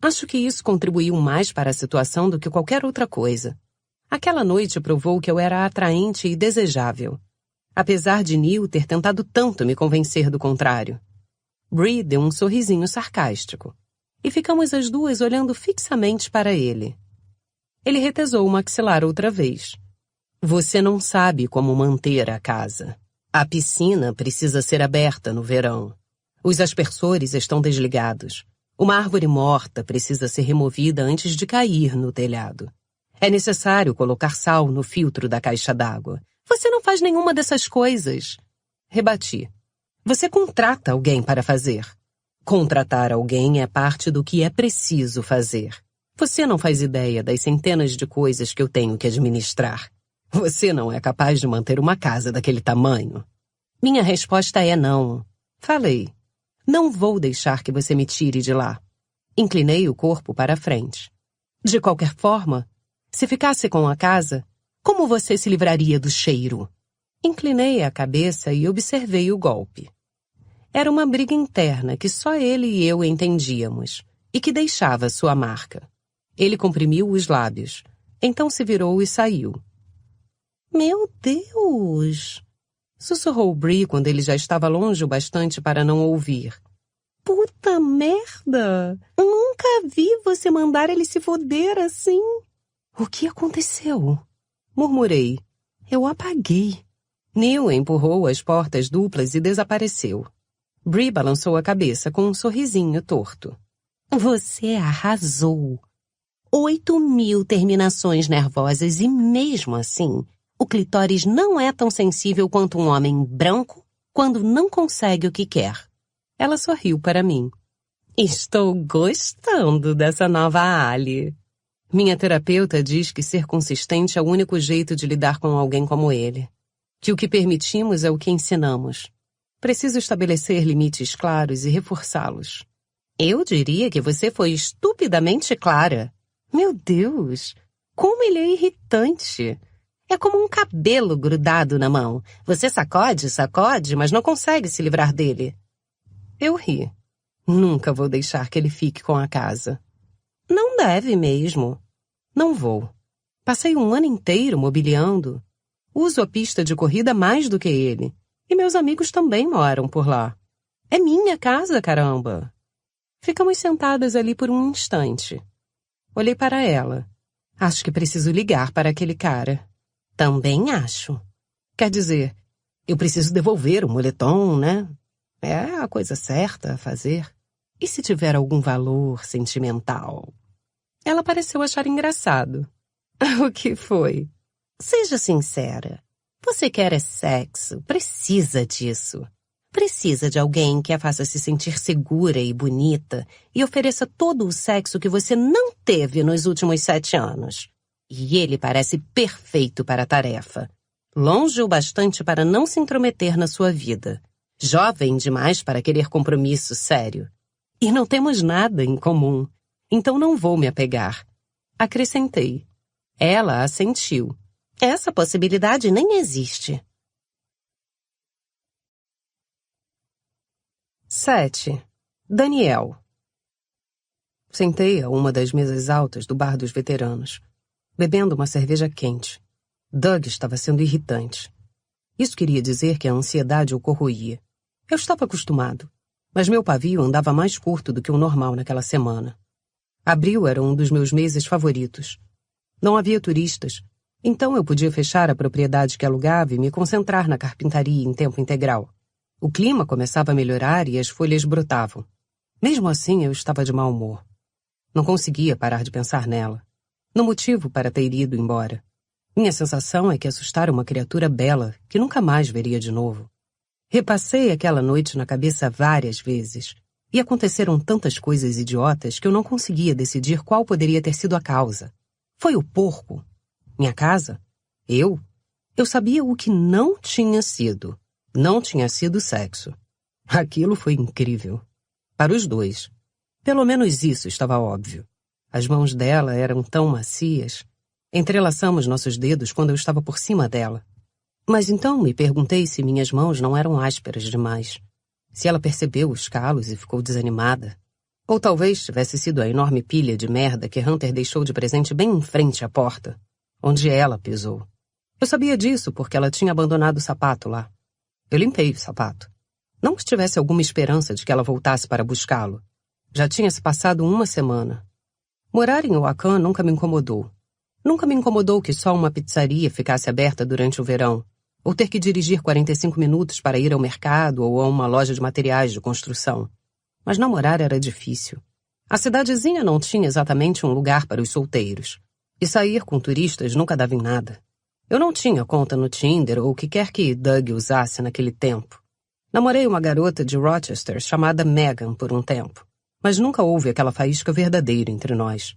[SPEAKER 1] Acho que isso contribuiu mais para a situação do que qualquer outra coisa. Aquela noite provou que eu era atraente e desejável. Apesar de Neil ter tentado tanto me convencer do contrário. Bree deu um sorrisinho sarcástico. E ficamos as duas olhando fixamente para ele. Ele retesou o maxilar outra vez. Você não sabe como manter a casa. A piscina precisa ser aberta no verão. Os aspersores estão desligados. Uma árvore morta precisa ser removida antes de cair no telhado. É necessário colocar sal no filtro da caixa d'água. Você não faz nenhuma dessas coisas. Rebati. Você contrata alguém para fazer. Contratar alguém é parte do que é preciso fazer. Você não faz ideia das centenas de coisas que eu tenho que administrar. Você não é capaz de manter uma casa daquele tamanho. Minha resposta é não. Falei. Não vou deixar que você me tire de lá. Inclinei o corpo para a frente. De qualquer forma, se ficasse com a casa, como você se livraria do cheiro? Inclinei a cabeça e observei o golpe. Era uma briga interna que só ele e eu entendíamos, e que deixava sua marca. Ele comprimiu os lábios, então se virou e saiu. Meu Deus! Sussurrou Bree quando ele já estava longe o bastante para não ouvir. Puta merda! Nunca vi você mandar ele se foder assim. O que aconteceu? Murmurei. Eu apaguei. Neil empurrou as portas duplas e desapareceu. Bree balançou a cabeça com um sorrisinho torto. Você arrasou. 8.000 terminações nervosas e mesmo assim, o clitóris não é tão sensível quanto um homem branco quando não consegue o que quer. Ela sorriu para mim. Estou gostando dessa nova Ali. Minha terapeuta diz que ser consistente é o único jeito de lidar com alguém como ele. Que o que permitimos é o que ensinamos. Preciso estabelecer limites claros e reforçá-los. Eu diria que você foi estupidamente clara. Meu Deus, como ele é irritante. É como um cabelo grudado na mão. Você sacode, mas não consegue se livrar dele. Eu ri. Nunca vou deixar que ele fique com a casa. Não deve mesmo. Não vou. Passei um ano inteiro mobiliando. Uso a pista de corrida mais do que ele. E meus amigos também moram por lá. É minha casa, caramba. Ficamos sentadas ali por um instante. Olhei para ela. Acho que preciso ligar para aquele cara. Também acho. Quer dizer, eu preciso devolver o moletom, né? É a coisa certa a fazer. E se tiver algum valor sentimental? Ela pareceu achar engraçado. O que foi? Seja sincera. Você quer sexo, precisa disso. Precisa de alguém que a faça se sentir segura e bonita e ofereça todo o sexo que você não teve nos últimos 7 anos. E ele parece perfeito para a tarefa. Longe o bastante para não se intrometer na sua vida. Jovem demais para querer compromisso sério. E não temos nada em comum. Então não vou me apegar. Acrescentei. Ela assentiu. Essa possibilidade nem existe. 7. Daniel. Sentei a uma das mesas altas do bar dos veteranos, bebendo uma cerveja quente. Doug estava sendo irritante. Isso queria dizer que a ansiedade o corroía. Eu estava acostumado, mas meu pavio andava mais curto do que o normal naquela semana. Abril era um dos meus meses favoritos. Não havia turistas, então eu podia fechar a propriedade que alugava e me concentrar na carpintaria em tempo integral. O clima começava a melhorar e as folhas brotavam. Mesmo assim, eu estava de mau humor. Não conseguia parar de pensar nela. No motivo para ter ido embora. Minha sensação é que assustara uma criatura bela que nunca mais veria de novo. Repassei aquela noite na cabeça várias vezes. E aconteceram tantas coisas idiotas que eu não conseguia decidir qual poderia ter sido a causa. Foi o porco? Minha casa? Eu? Eu sabia o que não tinha sido. Não tinha sido sexo. Aquilo foi incrível. Para os dois. Pelo menos isso estava óbvio. As mãos dela eram tão macias. Entrelaçamos nossos dedos quando eu estava por cima dela. Mas então me perguntei se minhas mãos não eram ásperas demais. Se ela percebeu os calos e ficou desanimada. Ou talvez tivesse sido a enorme pilha de merda que Hunter deixou de presente bem em frente à porta, onde ela pisou. Eu sabia disso porque ela tinha abandonado o sapato lá. Eu limpei o sapato. Não que tivesse alguma esperança de que ela voltasse para buscá-lo. Já tinha se passado 1 semana. Morar em Oakan nunca me incomodou. Nunca me incomodou que só uma pizzaria ficasse aberta durante o verão, ou ter que dirigir 45 minutos para ir ao mercado ou a uma loja de materiais de construção. Mas namorar era difícil. A cidadezinha não tinha exatamente um lugar para os solteiros. E sair com turistas nunca dava em nada. Eu não tinha conta no Tinder ou o que quer que Doug usasse naquele tempo. Namorei uma garota de Rochester chamada Megan por um tempo. Mas nunca houve aquela faísca verdadeira entre nós.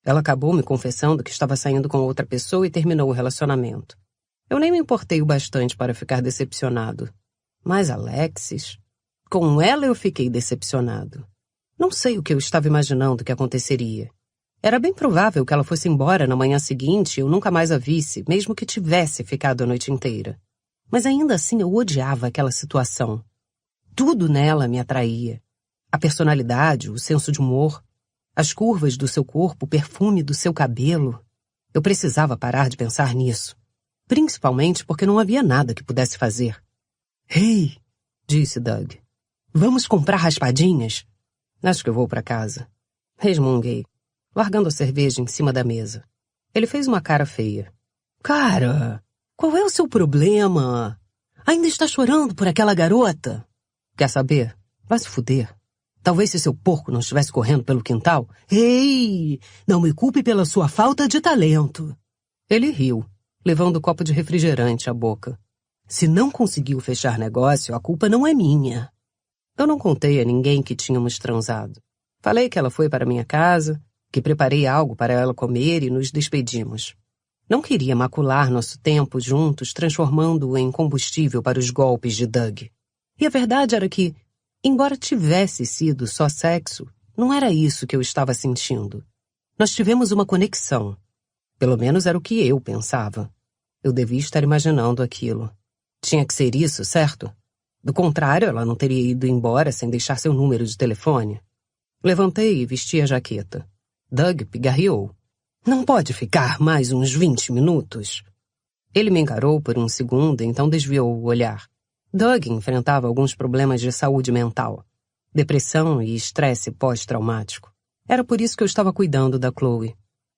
[SPEAKER 1] Ela acabou me confessando que estava saindo com outra pessoa e terminou o relacionamento. Eu nem me importei o bastante para ficar decepcionado. Mas Alexis... Com ela eu fiquei decepcionado. Não sei o que eu estava imaginando que aconteceria. Era bem provável que ela fosse embora na manhã seguinte e eu nunca mais a visse, mesmo que tivesse ficado a noite inteira. Mas ainda assim eu odiava aquela situação. Tudo nela me atraía. A personalidade, o senso de humor, as curvas do seu corpo, o perfume do seu cabelo. Eu precisava parar de pensar nisso. Principalmente porque não havia nada que pudesse fazer. Hey, disse Doug. Vamos comprar raspadinhas? Acho que eu vou para casa. Resmunguei, largando a cerveja em cima da mesa. Ele fez uma cara feia. Cara, qual é o seu problema? Ainda está chorando por aquela garota? Quer saber? Vai se fuder. Talvez se seu porco não estivesse correndo pelo quintal... Ei, não me culpe pela sua falta de talento. Ele riu, levando o copo de refrigerante à boca. Se não conseguiu fechar negócio, a culpa não é minha. Eu não contei a ninguém que tínhamos transado. Falei que ela foi para minha casa, que preparei algo para ela comer e nos despedimos. Não queria macular nosso tempo juntos, transformando-o em combustível para os golpes de Doug. E a verdade era que, embora tivesse sido só sexo, não era isso que eu estava sentindo. Nós tivemos uma conexão. Pelo menos era o que eu pensava. Eu devia estar imaginando aquilo. Tinha que ser isso, certo? Do contrário, ela não teria ido embora sem deixar seu número de telefone. Levantei e vesti a jaqueta. Doug pigarreou. Não pode ficar mais uns 20 minutos? Ele me encarou por um segundo, então desviou o olhar. Doug enfrentava alguns problemas de saúde mental. Depressão e estresse pós-traumático. Era por isso que eu estava cuidando da Chloe.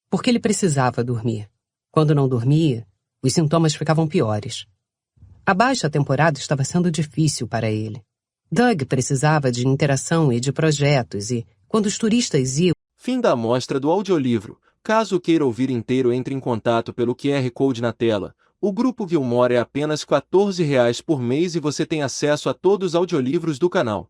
[SPEAKER 1] Porque ele precisava dormir. Quando não dormia, os sintomas ficavam piores. A baixa temporada estava sendo difícil para ele. Doug precisava de interação e de projetos e, quando os turistas iam...
[SPEAKER 2] Fim da amostra do audiolivro. Caso queira ouvir inteiro, entre em contato pelo QR Code na tela. O Grupo Gilmore é apenas R$ 14 por mês e você tem acesso a todos os audiolivros do canal.